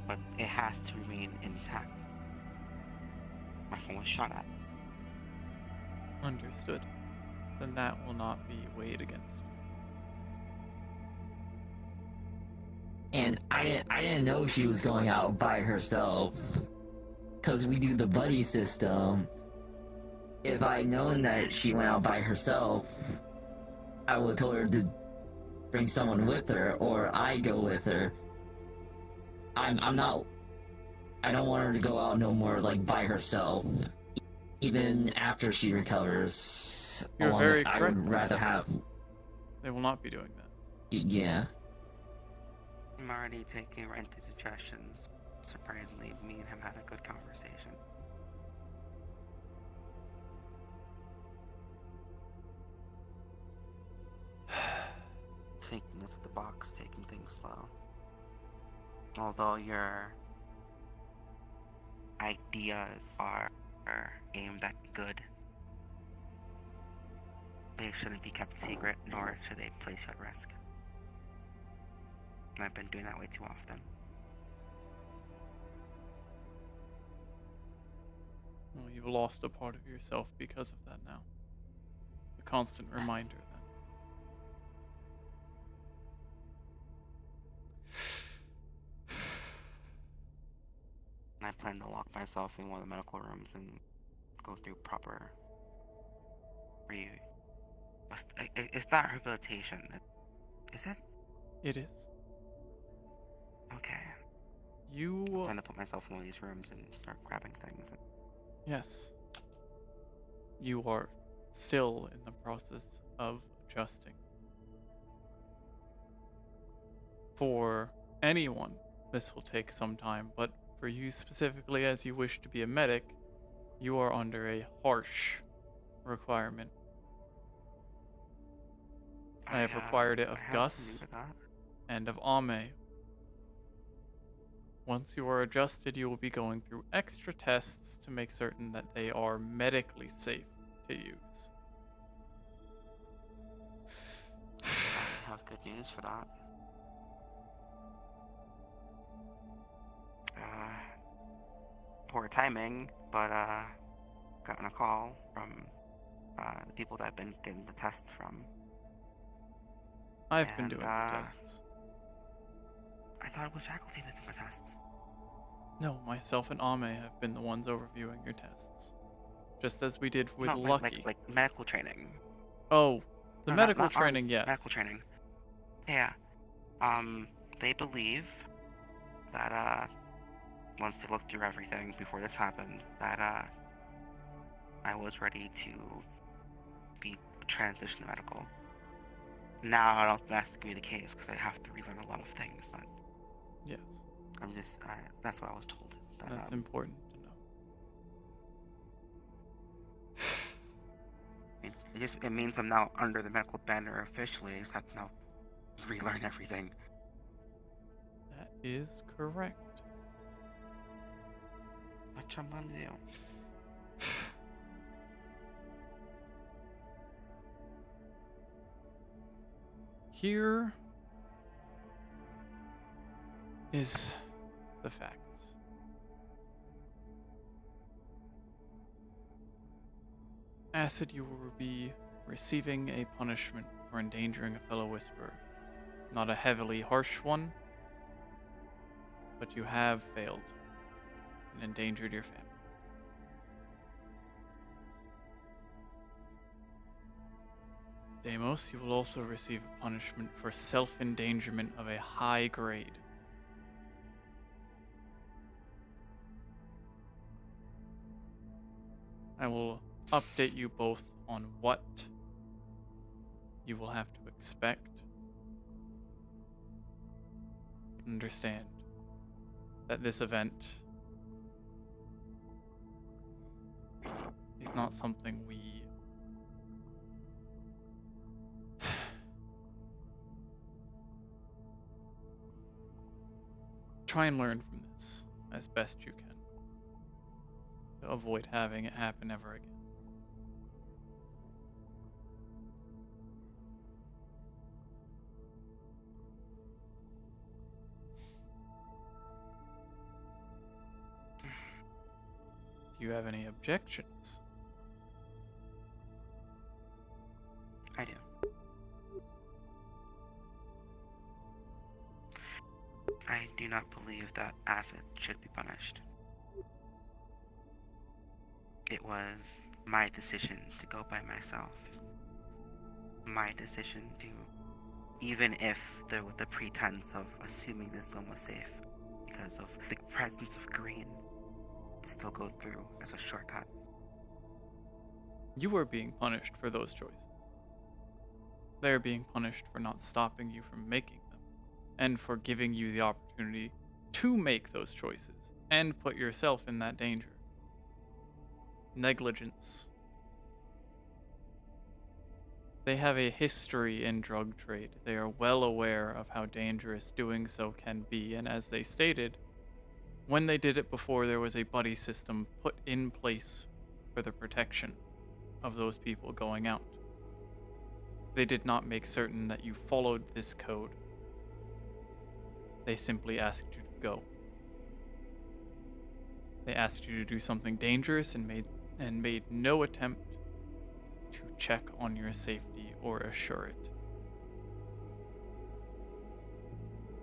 But it has to remain intact. My phone was shot at. Understood. Then that will not be weighed against you. And I didn't know she was going out by herself. Cause we do the buddy system. If I had known that she went out by herself, I would have told her to bring someone with her, or I go with her. I don't want her to go out no more like by herself. Even after she recovers. You're very correct. I would rather have. They will not be doing that. Yeah. I'm already taking rented suggestions Surprisingly, me and him had a good conversation. Thinking outside the box, taking things slow. Although your ideas are aimed at good, they shouldn't be kept secret, nor should they place you at risk. And I've been doing that way too often. Well, you've lost a part of yourself because of that now. A constant reminder then. I plan to lock myself in one of the medical rooms and go through proper review. It's not rehabilitation, is it? It is. Okay. You I plan to put myself in one of these rooms and start grabbing things. Yes. You are still in the process of adjusting. For anyone, this will take some time, but for you specifically, as you wish to be a medic, you are under a harsh requirement. I have required it of Gus and of Ame. Once you are adjusted, you will be going through extra tests to make certain that they are medically safe to use. I have good news for that. Poor timing, but gotten a call from the people that I've been getting the tests from. I've been doing the tests. I thought it was faculty that did my tests. No, myself and Ame have been the ones overviewing your tests. Just as we did with No, Lucky. like medical training. Oh, the No, medical not training, yes. Medical training. Yeah. They believe that once they looked through everything before this happened, that I was ready to be transitioned to medical. Now I don't think that's going to be the case because I have to relearn a lot of things. But yes. I'm just, that's what I was told. That's important to know. It means I'm now under the medical banner officially. I just have to now relearn everything. That is correct. What I'm gonna do? Here is the facts. Acid, you will be receiving a punishment for endangering a fellow Whisperer. Not a heavily harsh one, but you have failed and endangered your family. Deimos, you will also receive a punishment for self-endangerment of a high grade. I will update you both on what you will have to expect. Understand that this event is not something we try and learn from this as best you can to avoid having it happen ever again. Do you have any objections? I do. I do not believe that acid should be punished. It was my decision to go by myself. My decision to, even if there was the pretense of assuming this zone was safe, because of the presence of green, to still go through as a shortcut. You are being punished for those choices. They are being punished for not stopping you from making them, and for giving you the opportunity to make those choices and put yourself in that danger. Negligence. They have a history in drug trade. They are well aware of how dangerous doing so can be, and as they stated, when they did it before, there was a buddy system put in place for the protection of those people going out. They did not make certain that you followed this code. They simply asked you to go. They asked you to do something dangerous and made no attempt to check on your safety or assure it.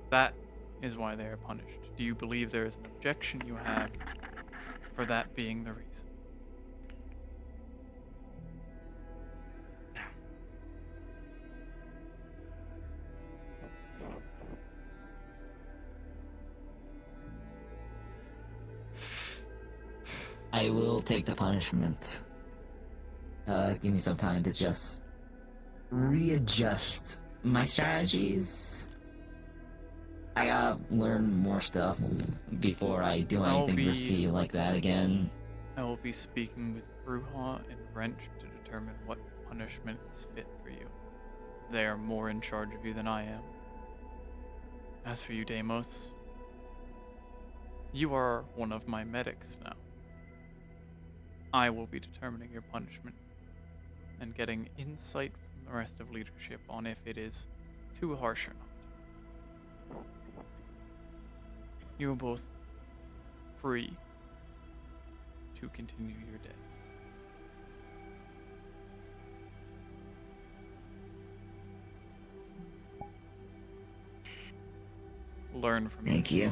That is why they are punished. Do you believe there is an objection you have for that being the reason? I will take the punishment. Give me some time to just readjust my strategies. I gotta learn more stuff before I do anything risky like that again. I will be speaking with Bruja and Wrench to determine what punishment is fit for you. They are more in charge of you than I am. As for you, Deimos, you are one of my medics now. I will be determining your punishment and getting insight from the rest of leadership on if it is too harsh or not. You are both free to continue your day. Learn from Thank you.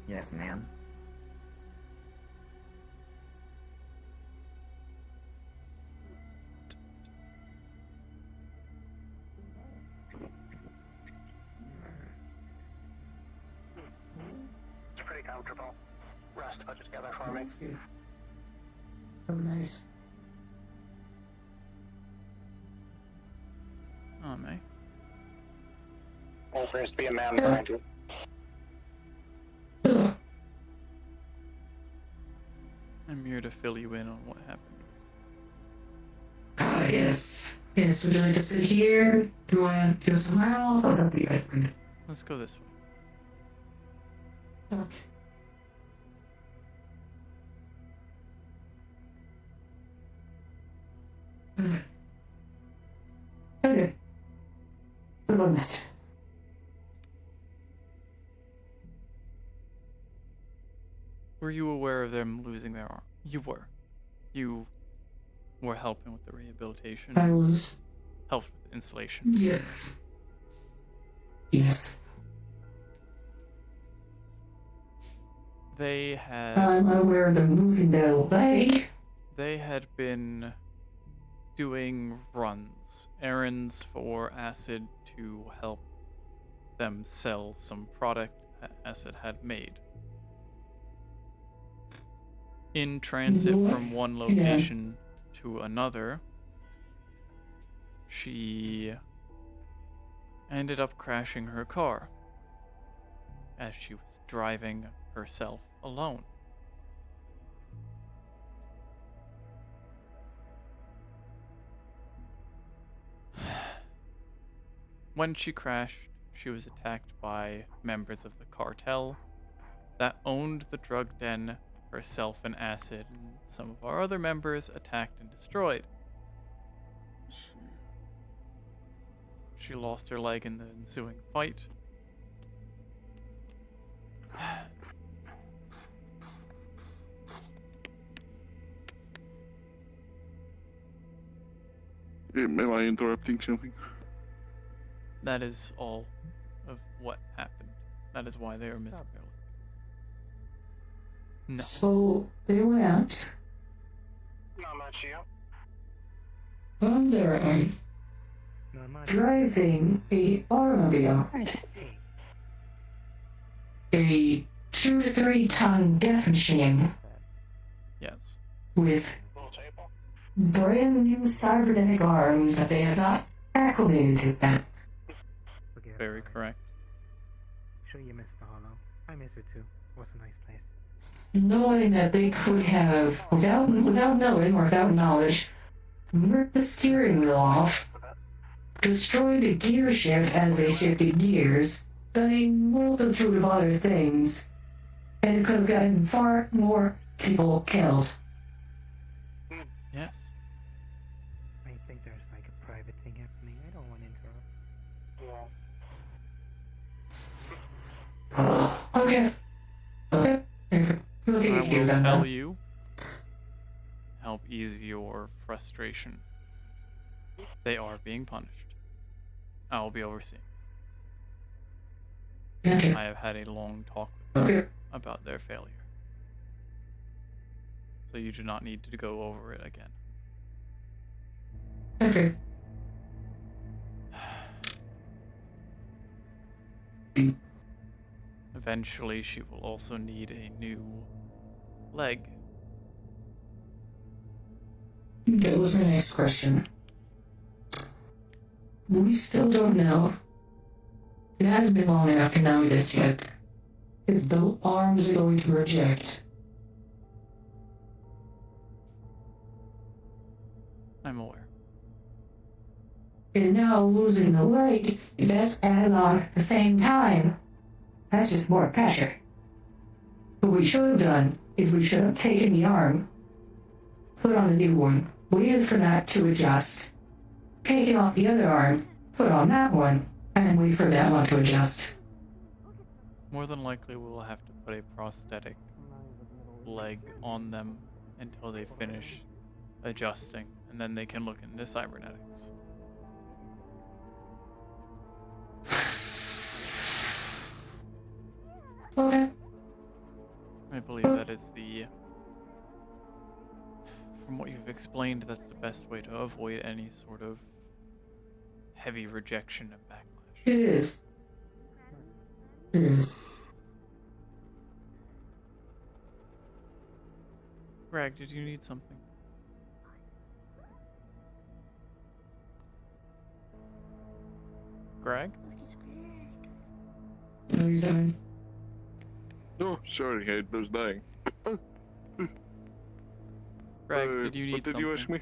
Yes, ma'am. It's pretty comfortable. Rest put it together for me. That's good. Oh, nice. Oh, May. There appears to be a man behind you. I'm here to fill you in on what happened. Ah, yes. Yes, would you like to sit here? Do you want to go somewhere else? Or that'd be good. Let's go this way. Okay. Okay. Good luck, mister. Were you aware of them losing their arm? You were. You were helping with the rehabilitation. I was. Helped with installation. Yes. Yes. They had. I'm aware of them losing their leg. They had been doing runs, errands for Acid to help them sell some product that Acid had made. In transit from one location to another, she ended up crashing her car as she was driving herself alone. When she crashed, she was attacked by members of the cartel that owned the drug den. Herself and Acid and some of our other members attacked and destroyed. She lost her leg in the ensuing fight. Am I interrupting something? That is all of what happened. That is why they are missing their leg. No. So they went Not much, you. on their own, driving a automobile, a 2 to 3 ton death machine. Yes. With brand new cybernetic arms that they have not acclimated to them. Very correct. Sure you missed the I miss it too. It was a nice place. Knowing that they could have, without knowing or without knowledge, ripped the steering wheel off, destroyed the gear shift as they shifted gears, done a multitude of other things, and it could have gotten far more people killed. Yes. I think there's like a private thing happening. I don't want to interrupt. Okay. I will tell you, help ease your frustration. They are being punished. I will be overseeing. I have had a long talk with them about their failure. So you do not need to go over it again. Okay. Eventually, she will also need a new leg. That was my next question. We still don't know. It hasn't been long enough to know this yet. If the arms are going to reject. I'm aware. And now losing the leg, that's added on at the same time. That's just more pressure. What we should have done is we should have taken the arm, put on the new one, waited for that to adjust, taken off the other arm, put on that one, and then wait for that one to adjust. More than likely, we will have to put a prosthetic leg on them until they finish adjusting, and then they can look into cybernetics. Okay. I believe that is from what you've explained, that's the best way to avoid any sort of heavy rejection and backlash. It is. It is. Greg, did you need something? Greg? No, he's dying. Oh, sorry, I was dying. Greg, did you need what did you ask me?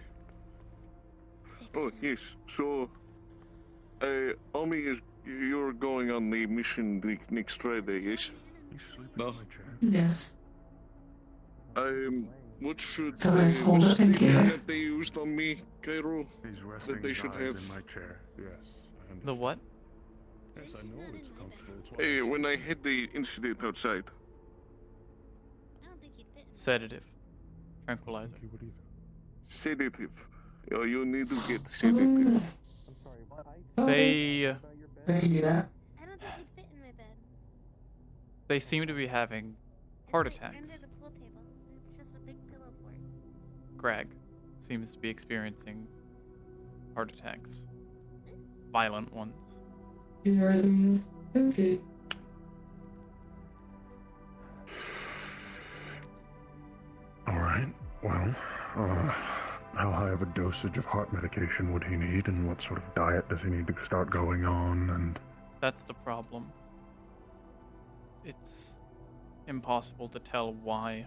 Oh, yes. So, Omi, you're going on the mission next Friday, yes? No? Yes. What should So let's hold what's up the and thing give. that they used on me, Cairo? That they should have? in my chair. Yes. The what? Yes, I know it's comfortable. It's Hey, when I had the incident outside. Sedative. Tranquilizer. Sedative. Oh, you need to get sedative. They Yeah. they seem to be having heart attacks. Greg seems to be experiencing heart attacks. Violent ones. Okay. Alright, well, how high of a dosage of heart medication would he need, and what sort of diet does he need to start going on, and... That's the problem. It's impossible to tell why.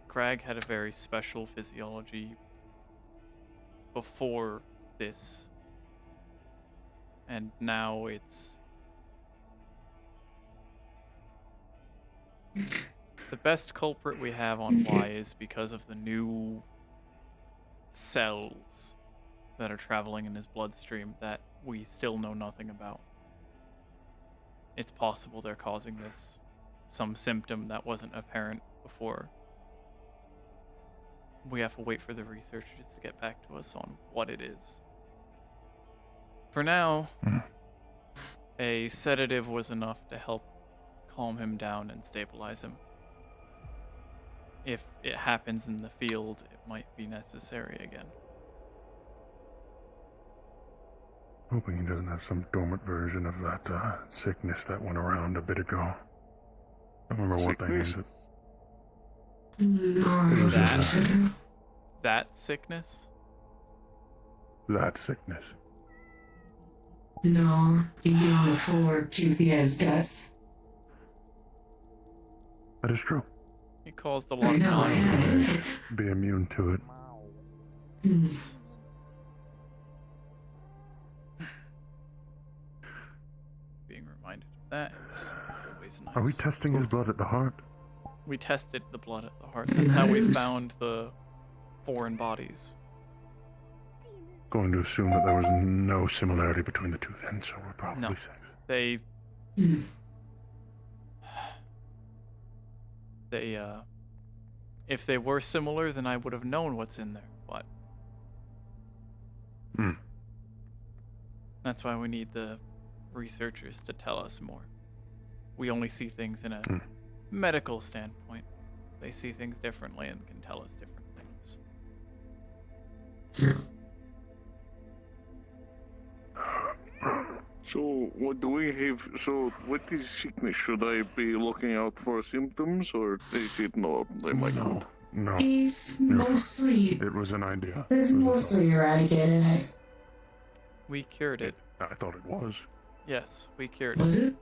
Crag had a very special physiology before this, and now it's... The best culprit we have on why is because of the new cells that are traveling in his bloodstream that we still know nothing about. It's possible they're causing some symptom that wasn't apparent before. We have to wait for the researchers to get back to us on what it is. For now, a sedative was enough to help calm him down and stabilize him. If it happens in the field, it might be necessary again. Hoping he doesn't have some dormant version of that sickness that went around a bit ago. I don't remember what they named it. That sickness? That sickness. No, you'd be on the floor, toothy as dust. That is true. It caused a lot of know, I damage. had Be immune to it. it. Being reminded of that is always nice. Are we testing his blood at the heart? We tested the blood at the heart. That's how we found the foreign bodies. Going to assume that there was no similarity between the two then, so we're probably No. safe. They if they were similar, then I would have known what's in there, but that's why we need the researchers to tell us more. We only see things in a medical standpoint. They see things differently and can tell us different things. So, what do we have? So, what is sickness? Should I be looking out for symptoms, or is it not? Am I good? No. He's mostly. It was an idea. It's mostly eradicated. We cured it. I thought it was. Yes, we cured Was it. it?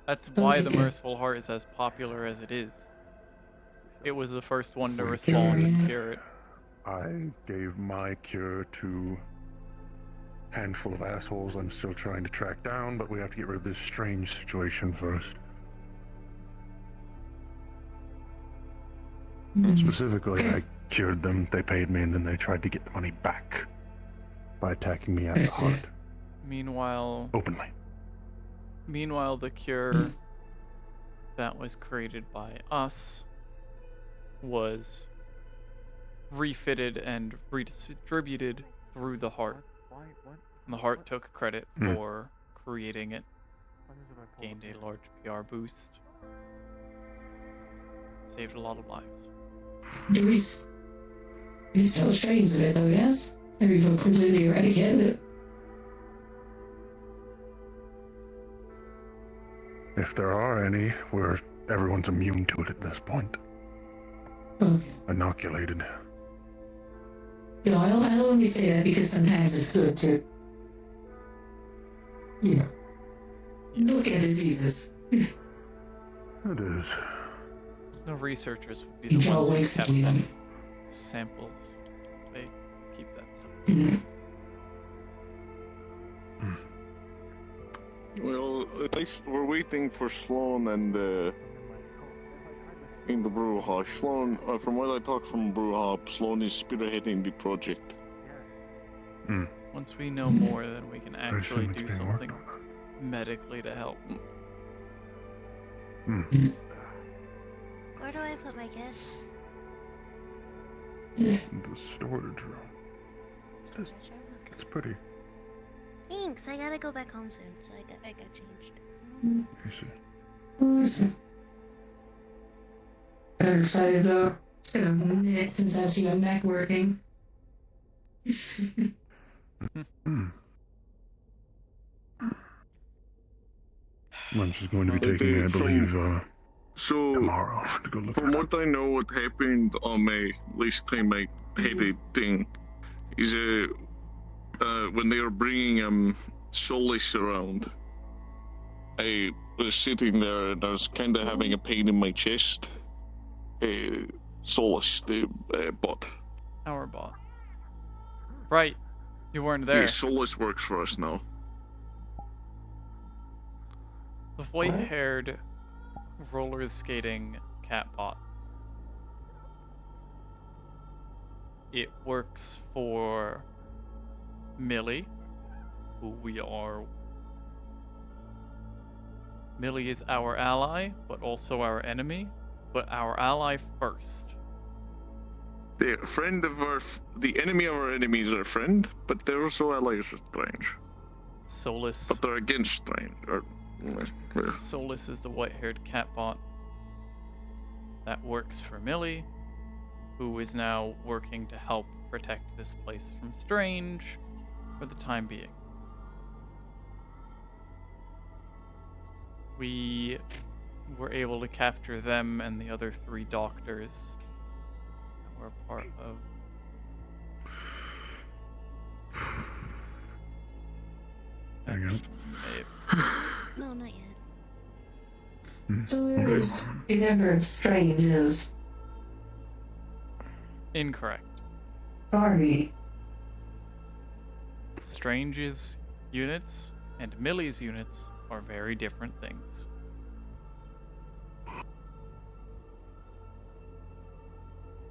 That's why the Okay. Merciful Heart is as popular as it is. It was the first one to respond and cure it. I gave my cure to a handful of assholes I'm still trying to track down, but we have to get rid of this strange situation first. Specifically, I cured them, they paid me, and then they tried to get the money back by attacking me at the heart. Meanwhile, Openly. Meanwhile, the cure that was created by us was refitted and redistributed through the heart. And the heart took credit for creating it, gained a large PR boost, saved a lot of lives. We still strains of it, though, yes? Have you completely eradicated it? If there are any, where everyone's immune to it at this point. Okay. Inoculated. No, I only say that because sometimes it's good to, look at diseases. It is. The researchers would be Each the ones who always kept bleeding. them samples. They keep that stuff. Well, at least we're waiting for Sloan and in the Brewhouse. Sloan, from what I talked from Brewhouse, Sloan is spearheading the project. Once we know more, then we can Very actually soon it's do being something worked medically to help. Where do I put my gifts? The storage room. It's pretty. Thanks. I gotta go back home soon, so I got changed. I see. Awesome. I'm excited though. It's got a minute since I've seen a mech working. Lunch is going to be taking me, I believe, tomorrow to go look. From what I know, what happened on my last time I had a thing is when they were bringing Solace around, I was sitting there and I was kind of having a pain in my chest. Solace, the bot. Our bot. Right. You weren't there. Yeah, Solace works for us now. The white-haired roller skating cat bot. It works for Millie, who we are. Millie is our ally, but also our enemy, but our ally first. The friend of the enemy of our enemy is our friend, but they're also allies of Strange. Solus. But they're against Strange. Solus is the white-haired cat bot that works for Millie, who is now working to help protect this place from Strange for the time being. We were able to capture them and the other 3 doctors that were part of Hang No, not yet. So there is a number of stranges. Incorrect. Army. Strange's units and Millie's units are very different things.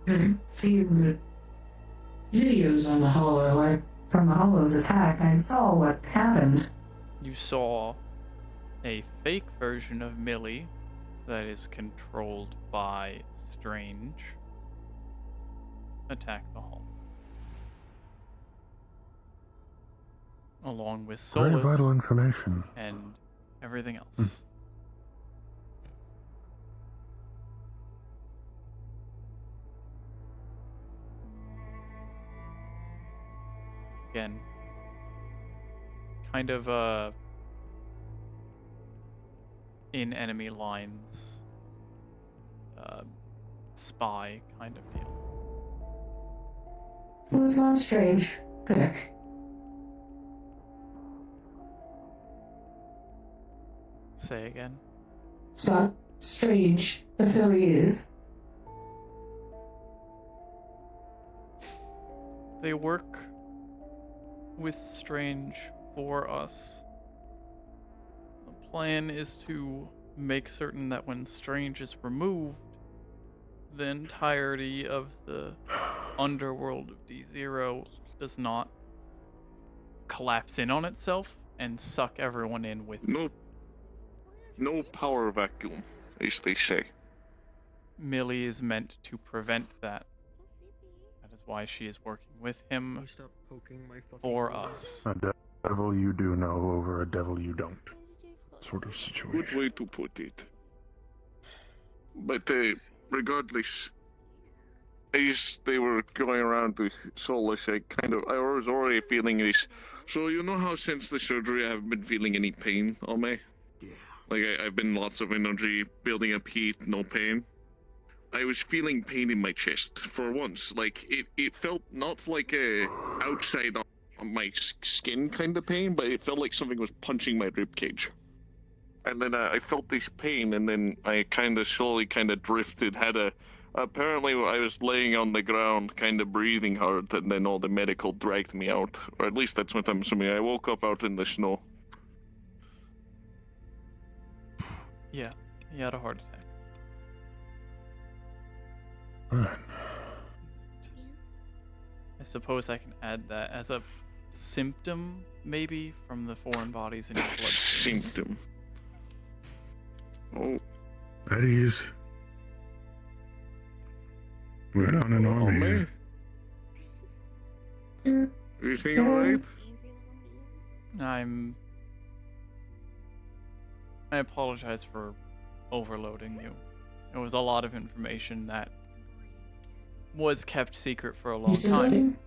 I've seen the videos on the Hollow, like from the Hollow's attack. I saw what happened. You saw a fake version of Millie that is controlled by Strange attack the Hollow. Along with Very Solus vital information. and everything else. Again, kind of in enemy lines, spy kind of deal. It was not a strange pick. Say again. It's not strange affiliated. They work with Strange for us. The plan is to make certain that when Strange is removed, the entirety of the underworld of D0 does not collapse in on itself and suck everyone in with it. No power vacuum, as they say. Millie is meant to prevent that. That is why she is working with him for us. A devil you do know over a devil you don't. Sort of situation. Good way to put it. But regardless, as they were going around with Solus, I was already feeling this. So you know how since the surgery I haven't been feeling any pain on me? Yeah. Like I've been lots of energy, building up heat, no pain. I was feeling pain in my chest for once. Like it felt not like a outside on my skin kind of pain, but it felt like something was punching my rib cage. And then I felt this pain, and then I kind of slowly drifted. Apparently I was laying on the ground, kind of breathing hard, and then all the medical dragged me out. Or at least that's what I'm assuming. I woke up out in the snow. Yeah, he had a heart attack. I suppose I can add that as a symptom, maybe, from the foreign bodies in your blood. Symptom. Oh. At ease. We're not an army here. Everything alright? I apologize for overloading you. It was a lot of information that was kept secret for a long time.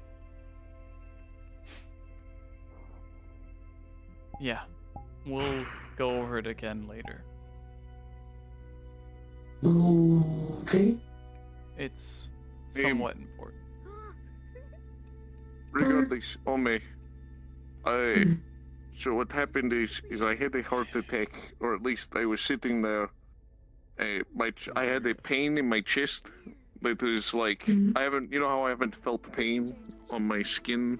Yeah, we'll go over it again later. Okay. It's somewhat important. Regardless, Ome, so what happened is I had a heart attack, or at least I was sitting there. I had a pain in my chest. It was like I haven't felt pain on my skin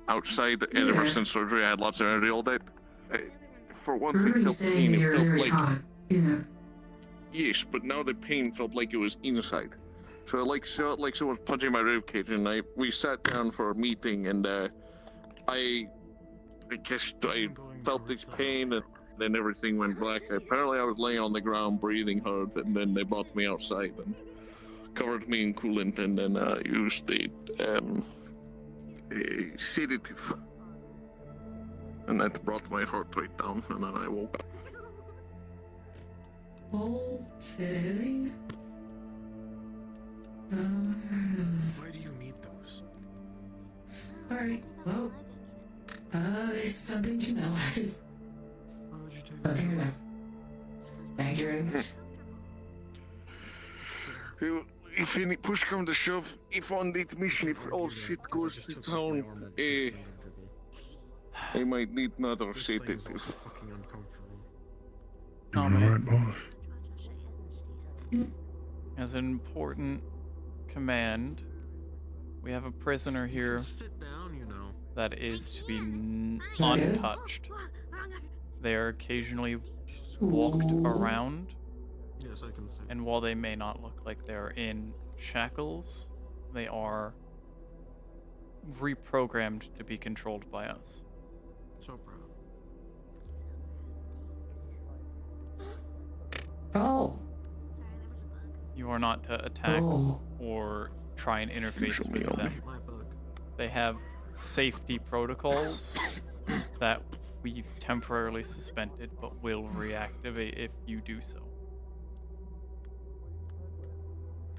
outside ever since surgery. I had lots of energy all day. For once, I felt pain. It felt like yes, but now the pain felt like it was inside. So like someone's punching my ribcage, and we sat down for a meeting, and I guess I felt this pain, and then everything went black. Apparently, I was laying on the ground breathing hard, and then they brought me outside and covered me in coolant, and then used a sedative, and that brought my heart rate down, and then I woke up. Okay. Why do you need those? Alright, well, it's something to know. Okay, now. Thank you very much. If any push comes to shove, if on that mission, if all shit goes to town, I might need another sedative. Alright, boss. As an important command, we have a prisoner here that is to be untouched. They are occasionally walked around, Yes, I can see. and while they may not look like they're in shackles, they are reprogrammed to be controlled by us. So proud. Oh. You are not to attack or try and interface with them. They have safety protocols that we've temporarily suspended, but will reactivate if you do so.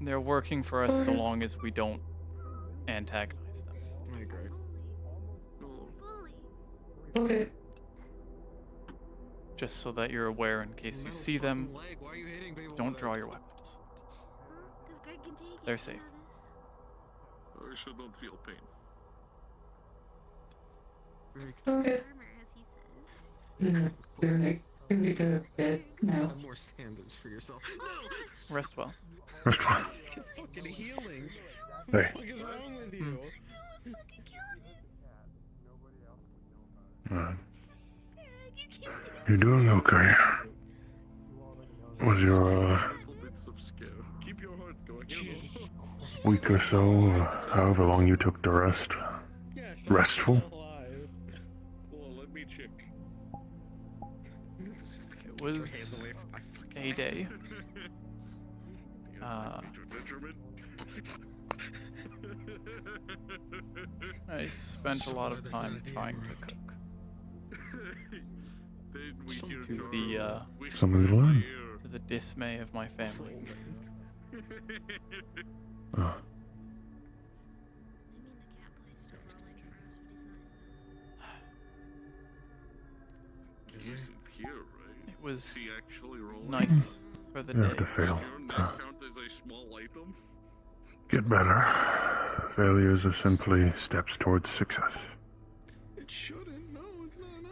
They're working for us so long as we don't antagonize them. I agree. Okay. Just so that you're aware in case you see them, don't draw your weapons. They're safe. I should not feel pain. Okay. They're like, you need to bed now. Have more standards for yourself. No! Rest well. Rest well. Fucking healing. Hey. What the fuck is wrong with you? Alright. You're doing okay. Was your, Keep your heart going. week or so, however long you took to rest, restful? Well, let me check. It was a day. I spent a lot of time trying to cook. To the Something to learn. to the dismay of my family. Oh. It was nice for the You day. have to fail to get better. Failures are simply steps towards success. It shouldn't. No, it's not an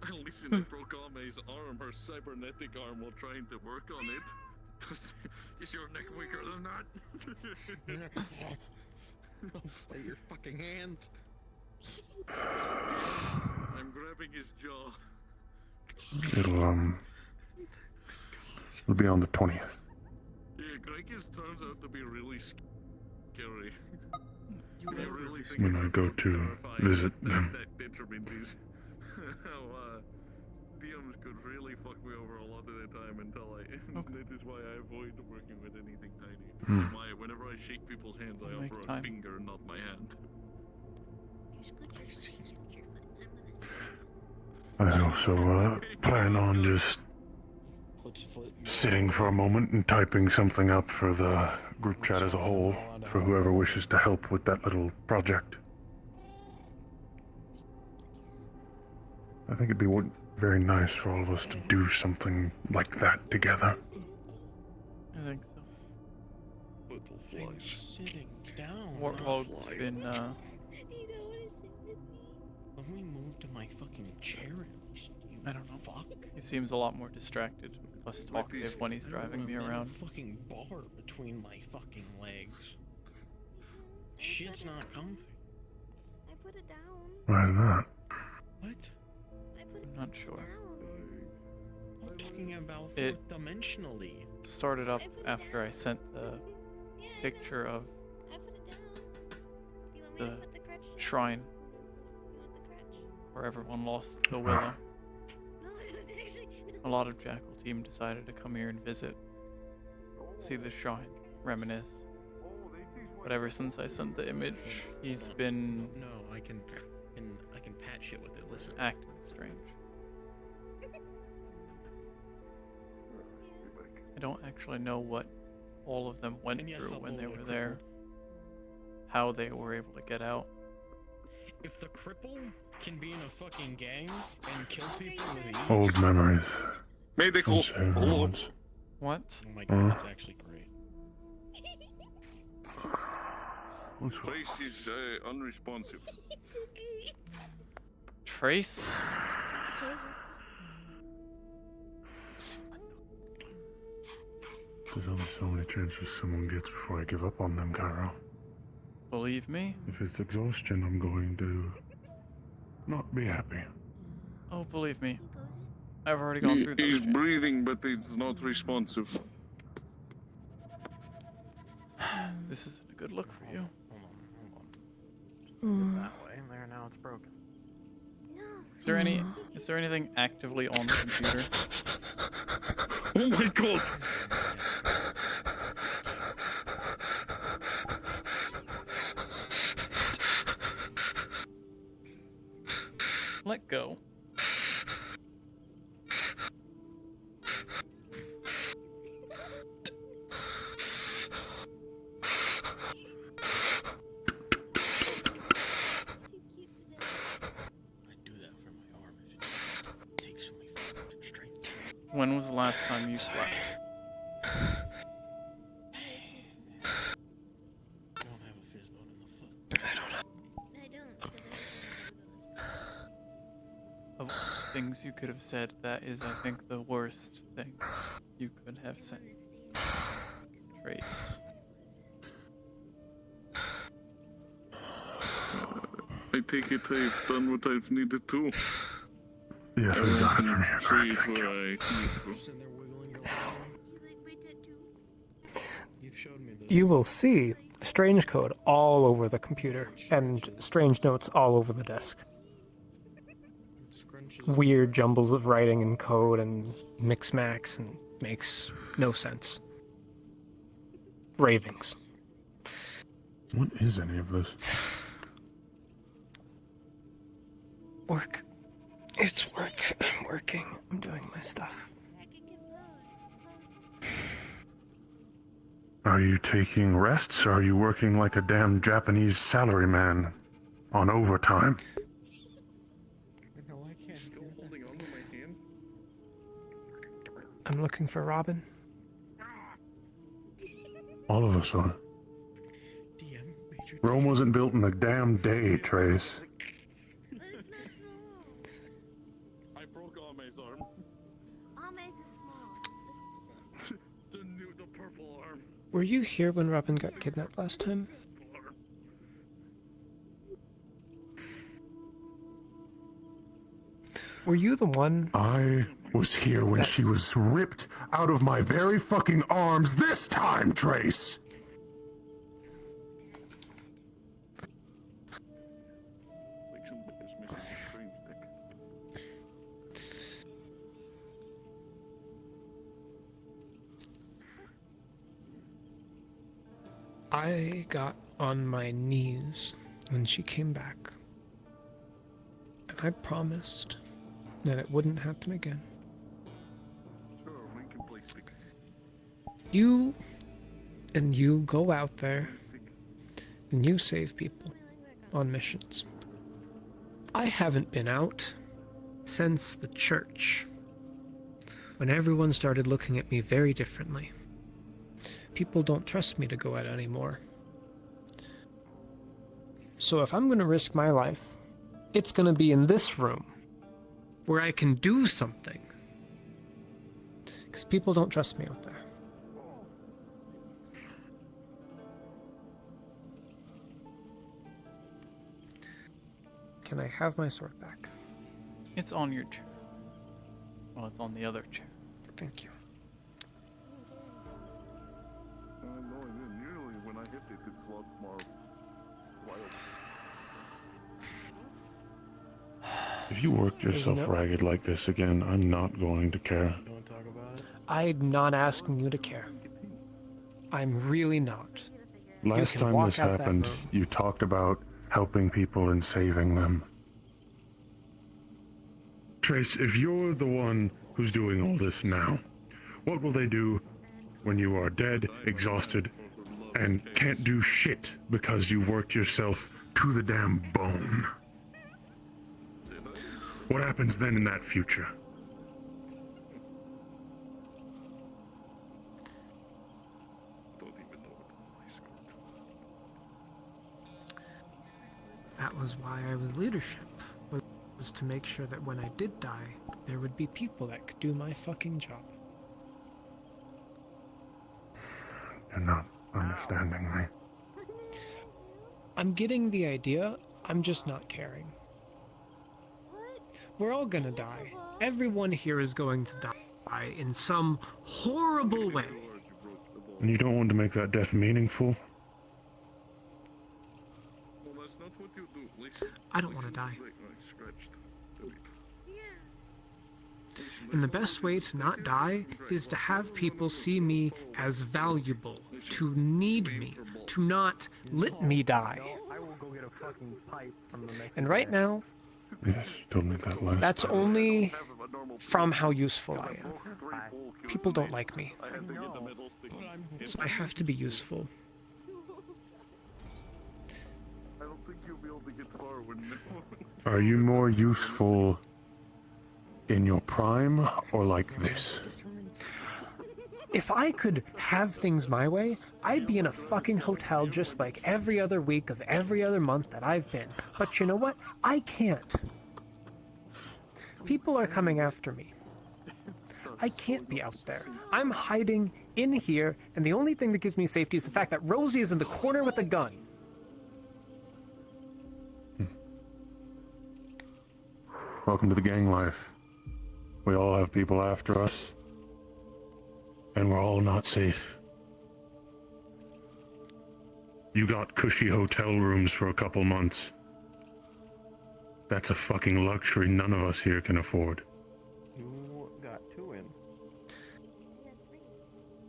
At least I broke Ame's arm, her cybernetic arm, while trying to work on it. Is your neck weaker than that? Play your fucking hands. I'm grabbing his jaw. It'll be on the 20th. Yeah, Gregis turns out to be really scary. I really think When I go to visit them. that detriment is how DMs could really fuck me over a lot of the time until that is why I avoid working with anything tiny. Whenever I shake people's hands, I offer a finger, not my hand. I also plan on just sitting for a moment and typing something up for the group chat as a whole, for whoever wishes to help with that little project. I think it'd be very nice for all of us to do something like that together. I think so. Little flies. Sitting down. Warthog's been Let me move to my fucking chair at least. I don't know. He seems a lot more distracted, less talkative when he's driving me around. Fucking bar between my fucking legs. Shit's not comfy. I put it down. Why is that? What? I'm not sure. I'm talking about It dimensionally. started up after I sent the picture of the shrine where everyone lost the willow. A lot of Jackal team decided to come here and visit, see the shrine, reminisce. But ever since I sent the image, he's been No, I can patch shit with it. Listen. acting strange. I don't actually know what all of them went through when they were there, how they were able to get out. If the cripple can be in a fucking gang and kill people with ease. Old memories. Medical. What? Oh my god, that's actually great. What's wrong? Trace is unresponsive. Trace? There's only so many chances someone gets before I give up on them, Cairo. Believe me? If it's exhaustion, I'm going to not be happy. Oh, believe me. I've already gone through those. He's breathing, but it's not responsive. This isn't a good look for you. That way, and there now it's broken. Is there anything actively on the computer? Oh my god! Let go. When was the last time you slept? Of all the things you could have said, that is, I think, the worst thing you could have said. Trace. I take it I've done what I've needed to. Yes, we've got it from here. See Thank where you. I need to. You will see strange code all over the computer and strange notes all over the desk. Weird jumbles of writing and code and mix-max and makes no sense. Ravings. What is any of this? Work. It's work. I'm working. I'm doing my stuff. Are you taking rests, or are you working like a damn Japanese salaryman on overtime? I'm looking for Robin. All of us are. Rome wasn't built in a damn day, Trace. I broke Ame's arm. Ame is small. The purple arm. Were you here when Robin got kidnapped last time? Were you the one? I was here when she was ripped out of my very fucking arms this time, Trace! I got on my knees when she came back. And I promised that it wouldn't happen again. You go out there and you save people on missions. I haven't been out since the church, when everyone started looking at me very differently. People don't trust me to go out anymore. So if I'm going to risk my life, it's going to be in this room, where I can do something. Because people don't trust me out there. Can I have my sword back? It's on your chair. Well, it's on the other chair. Thank you. No, usually when I hit it, it's a lot more wild. If you work yourself ragged like this again, I'm not going to care. I'm not asking you to care. I'm really not. Last time this happened, you talked about helping people and saving them. Trace, if you're the one who's doing all this now, what will they do when you are dead, exhausted, and can't do shit because you worked yourself to the damn bone? What happens then in that future? That was why I was leadership, was to make sure that when I did die, there would be people that could do my fucking job. You're not understanding me. I'm getting the idea, I'm just not caring. We're all gonna die. Everyone here is going to die in some horrible way. And you don't want to make that death meaningful? I don't want to die. And the best way to not die is to have people see me as valuable, to need me, to not let me die. I will go get a fucking pipe from the next And right now, Yes, you told me that last that's time. only from how useful I am. People don't like me. So I have to be useful. Are you more useful in your prime or like this? If I could have things my way, I'd be in a fucking hotel just like every other week of every other month that I've been. But you know what? I can't. People are coming after me. I can't be out there. I'm hiding in here, and the only thing that gives me safety is the fact that Rosie is in the corner with a gun. Welcome to the gang life. We all have people after us. And we're all not safe. You got cushy hotel rooms for a couple months. That's a fucking luxury none of us here can afford. You got 2 in.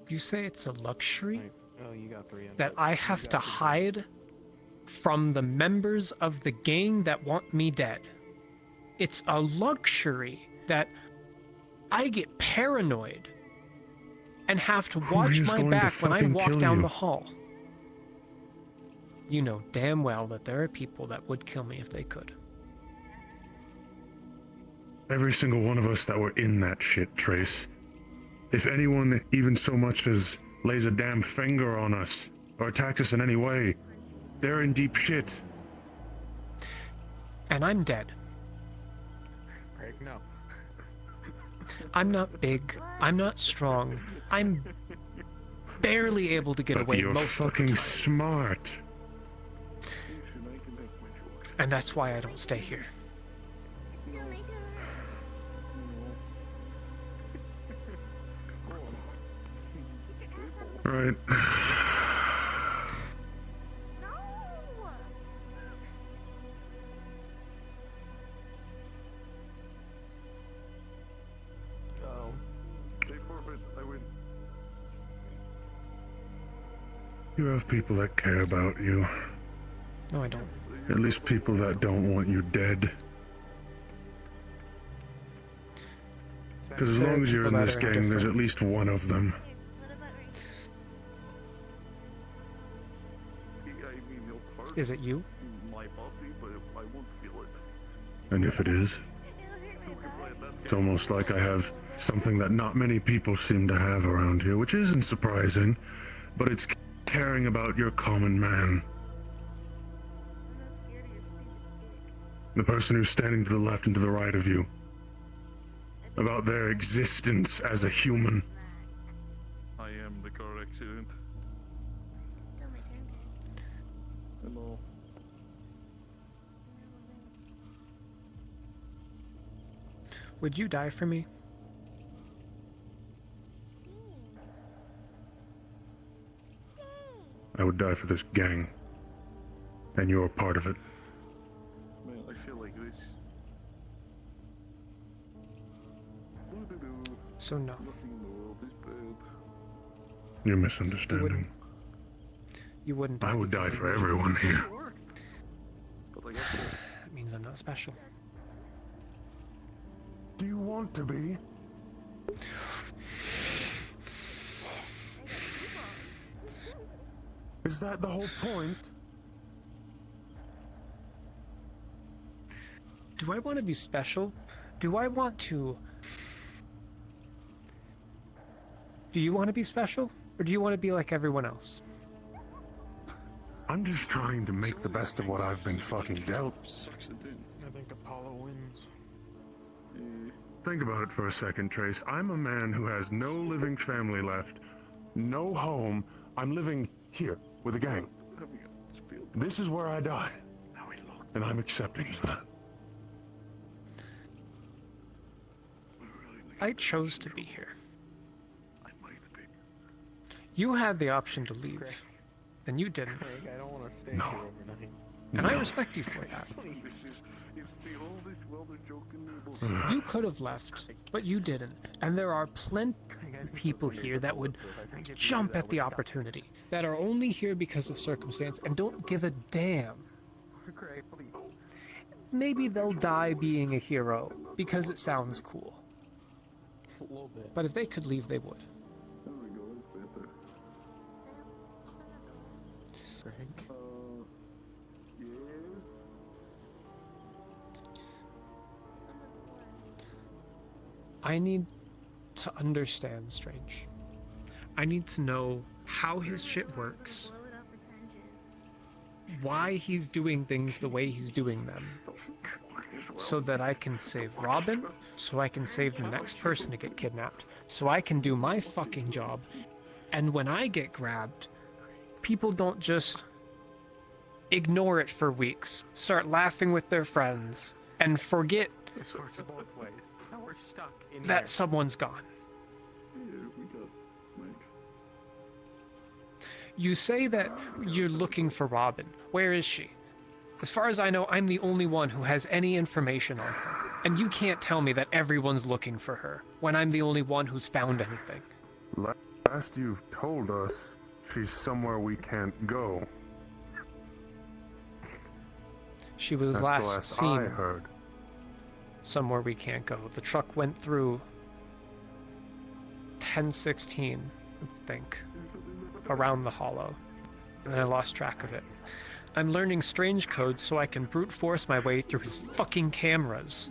You say it's a luxury? Oh, you got 3 in. That I have to hide from the members of the gang that want me dead. It's a luxury that I get paranoid and have to watch is my going to back when I fucking walk kill down you? the hall. You know damn well that there are people that would kill me if they could. Every single one of us that were in that shit, Trace. If anyone even so much as lays a damn finger on us or attacks us in any way, they're in deep shit. And I'm dead. Craig, no. I'm not big. I'm not strong. I'm barely able to get But away you're most of the fucking time. smart. And that's why I don't stay here. Right. Oh. You have people that care about you. No, I don't. At least people that don't want you dead. Because as There are long as you're in people this that are gang, there's different. at least one of them. Is it you? And if it is, it's almost like I have something that not many people seem to have around here, which isn't surprising, but it's caring about your common man. The person who's standing to the left and to the right of you. About their existence as a human. I am the car accident. Hello. Would you die for me? I would die for this gang. And you're a part of it. Man, I feel like this. So no. Nothing in the world is bad. You're misunderstanding. You wouldn't. I would die for everyone here. That means I'm not special. Do you want to be? Is that the whole point? Do I want to be special? Do I want to... Do you want to be special? Or do you want to be like everyone else? I'm just trying to make the best of what I've been fucking dealt. I think Apollo wins. Think about it for a second, Trace. I'm a man who has no living family left, no home. I'm living here with a gang. This is where I die, and I'm accepting of that. I chose to be here. You had the option to leave, and you didn't. Craig, I don't want to stay No. here overnight. And I respect you for that. You could have left, but you didn't. And there are plenty of people here that would jump at the opportunity, that are only here because of circumstance and don't give a damn. Craig, please. Maybe they'll die being a hero because it sounds cool. A little bit. But if they could leave, they would. Craig. I need to understand Strange. I need to know how his shit works, why he's doing things the way he's doing them, so that I can save Robin, so I can save the next person to get kidnapped, so I can do my fucking job, and when I get grabbed, people don't just ignore it for weeks, start laughing with their friends, and forget This works both ways. Now we're stuck in that here. someone's gone. You say that you're looking for Robin. Where is she? As far as I know, I'm the only one who has any information on her. And you can't tell me that everyone's looking for her, when I'm the only one who's found anything. Last you've told us, she's somewhere we can't go. She was That's last the last seen I heard. somewhere we can't go. The truck went through 1016, I think, around the hollow, and I lost track of it. I'm learning strange codes so I can brute force my way through his fucking cameras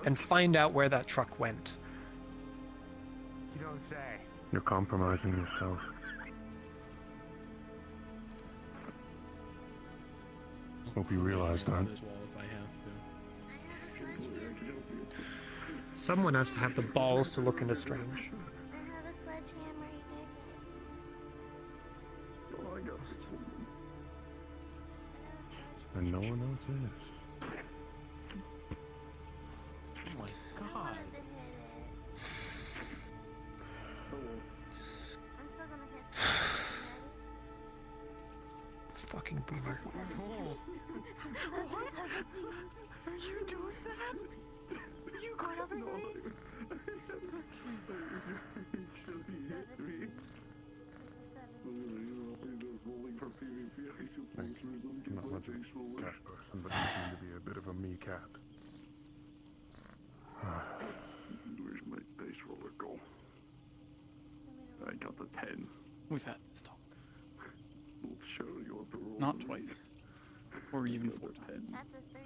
and find out where that truck went. You don't say. You're compromising yourself. Hope you realize that. Someone has to have the balls to look into Strange. And no one else is. Oh my god. Fucking boomer. What? Are you doing that? You got up and I'm not much of a cat person, but you seem to be a bit of a me cat. Where's my dice roller go? I got the 10. We've had this talk. Well, sure, you want to roll Not for me. twice. Or even 4 times. That's a 3.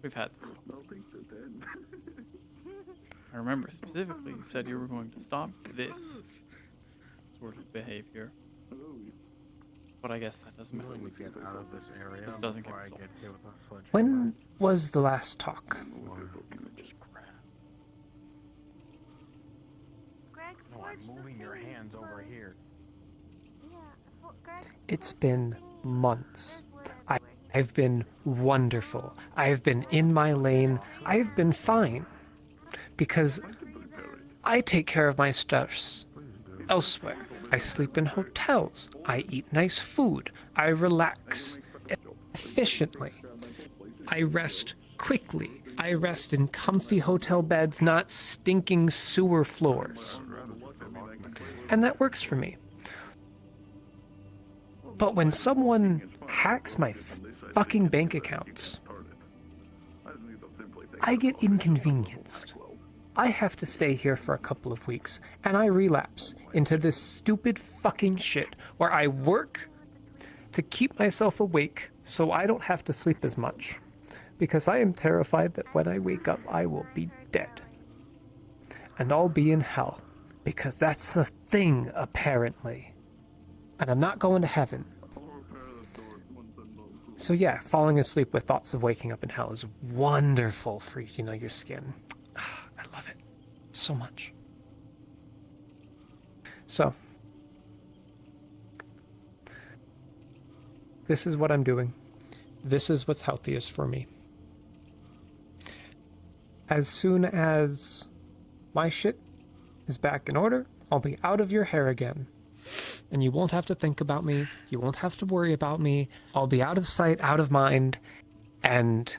We've had this talk. I'll take the 10. I remember specifically you said you were going to stop this sort of behavior. But I guess that doesn't matter. We get out of this area This doesn't get before I get results. hit with a sledgehammer. When was the last talk? Greg, No, I'm moving your hands over here. Yeah, Greg. It's been months. I've been wonderful. I've been in my lane. I've been fine. Because I take care of my stuffs elsewhere. I sleep in hotels. I eat nice food. I relax efficiently. I rest quickly. I rest in comfy hotel beds, not stinking sewer floors. And that works for me. But when someone hacks my fucking bank accounts, I get inconvenienced. I have to stay here for a couple of weeks, and I relapse into this stupid fucking shit where I work to keep myself awake so I don't have to sleep as much. Because I am terrified that when I wake up, I will be dead. And I'll be in hell. Because that's the thing, apparently. And I'm not going to heaven. So yeah, falling asleep with thoughts of waking up in hell is wonderful for, your skin. I love it so much. So, this is what I'm doing. This is what's healthiest for me. As soon as my shit is back in order, I'll be out of your hair again. And you won't have to think about me. You won't have to worry about me. I'll be out of sight, out of mind, and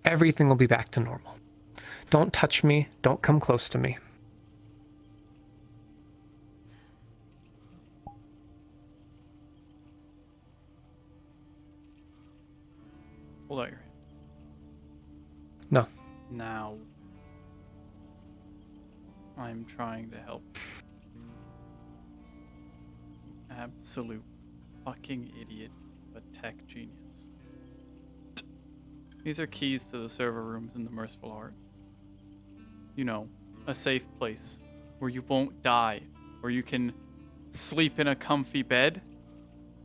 everything will be back to normal. Don't touch me. Don't come close to me. Hold out your hand. No. Now, I'm trying to help. Absolute fucking idiot, but tech genius. These are keys to the server rooms in the Merciful Heart. You know, a safe place where you won't die, where you can sleep in a comfy bed.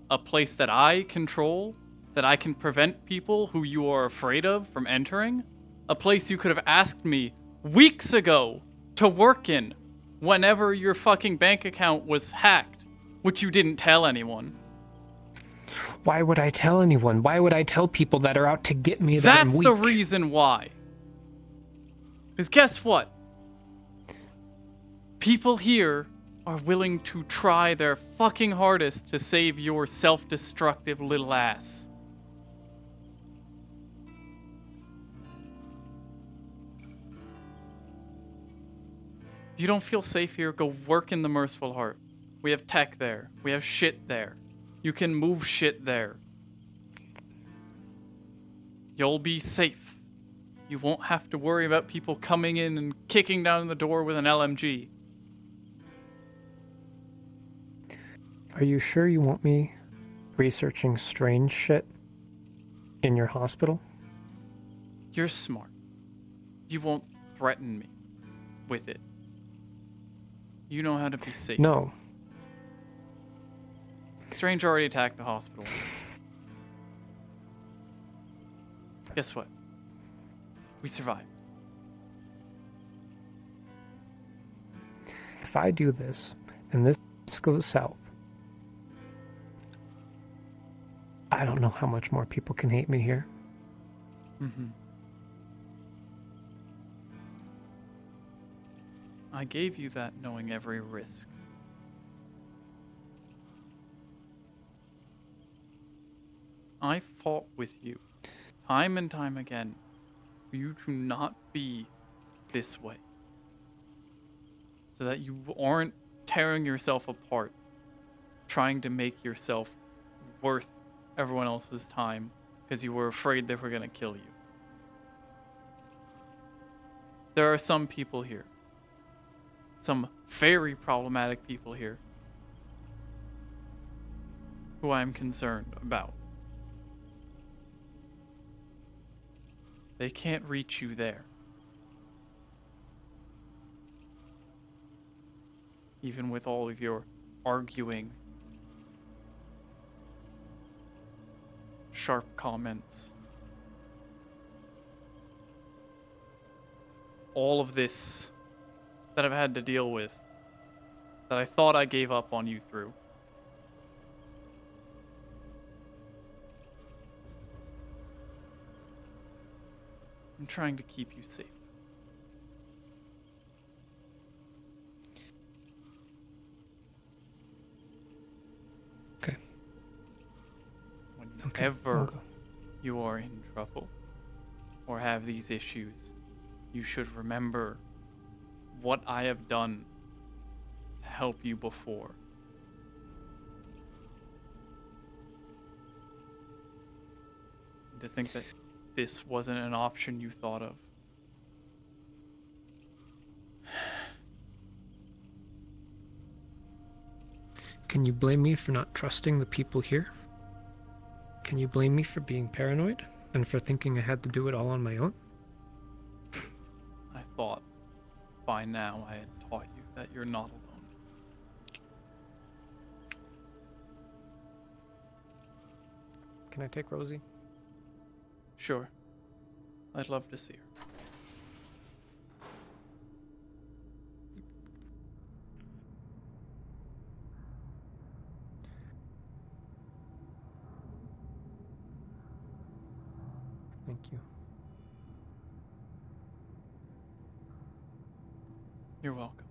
A place that I control, that I can prevent people who you are afraid of from entering. A place you could have asked me weeks ago to work in whenever your fucking bank account was hacked. Which you didn't tell anyone. Why would I tell anyone? Why would I tell people that are out to get me that I'm That's weak? the reason why. Because guess what? People here are willing to try their fucking hardest to save your self-destructive little ass. If you don't feel safe here, go work in the Merciful Heart. We have tech there. We have shit there. You can move shit there. You'll be safe. You won't have to worry about people coming in and kicking down the door with an LMG. Are you sure you want me researching strange shit in your hospital? You're smart. You won't threaten me with it. You know how to be safe. No. Strange already attacked the hospital once. Guess what? We survived. If I do this, and this goes south, I don't know how much more people can hate me here. Mm-hmm. I gave you that knowing every risk. I fought with you, time and time again, for you to not be this way. So that you aren't tearing yourself apart, trying to make yourself worth everyone else's time, because you were afraid they were going to kill you. There are some people here, some very problematic people here, who I'm concerned about. They can't reach you there. Even with all of your arguing, sharp comments, all of this that I've had to deal with, that I thought I gave up on you through. I'm trying to keep you safe. Okay. Whenever you are in trouble or have these issues, you should remember what I have done to help you before. And to think that this wasn't an option you thought of. Can you blame me for not trusting the people here? Can you blame me for being paranoid and for thinking I had to do it all on my own? I thought by now I had taught you that you're not alone. can I take Rosie? Sure. I'd love to see her. Thank you. You're welcome.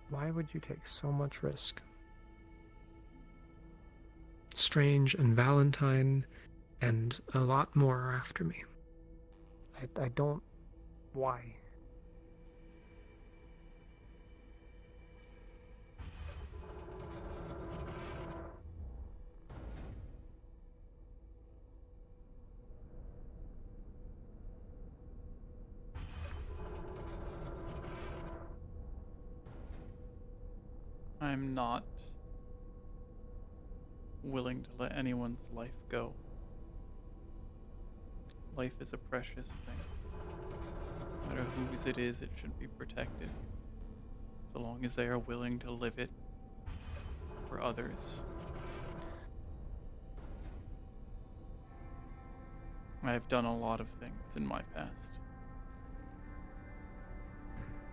Why would you take so much risk? Strange and Valentine and a lot more are after me. I don't... Why? I'm not willing to let anyone's life go. Life is a precious thing. No matter whose it is, it should be protected. So long as they are willing to live it for others. I have done a lot of things in my past.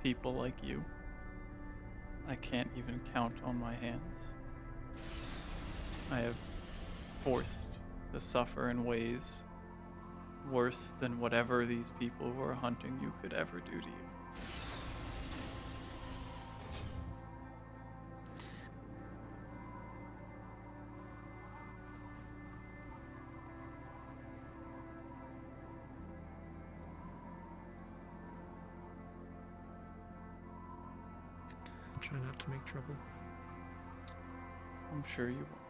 People like you, I can't even count on my hands. I have forced to suffer in ways worse than whatever these people who are hunting you could ever do to you. Try not to make trouble. I'm sure you won't.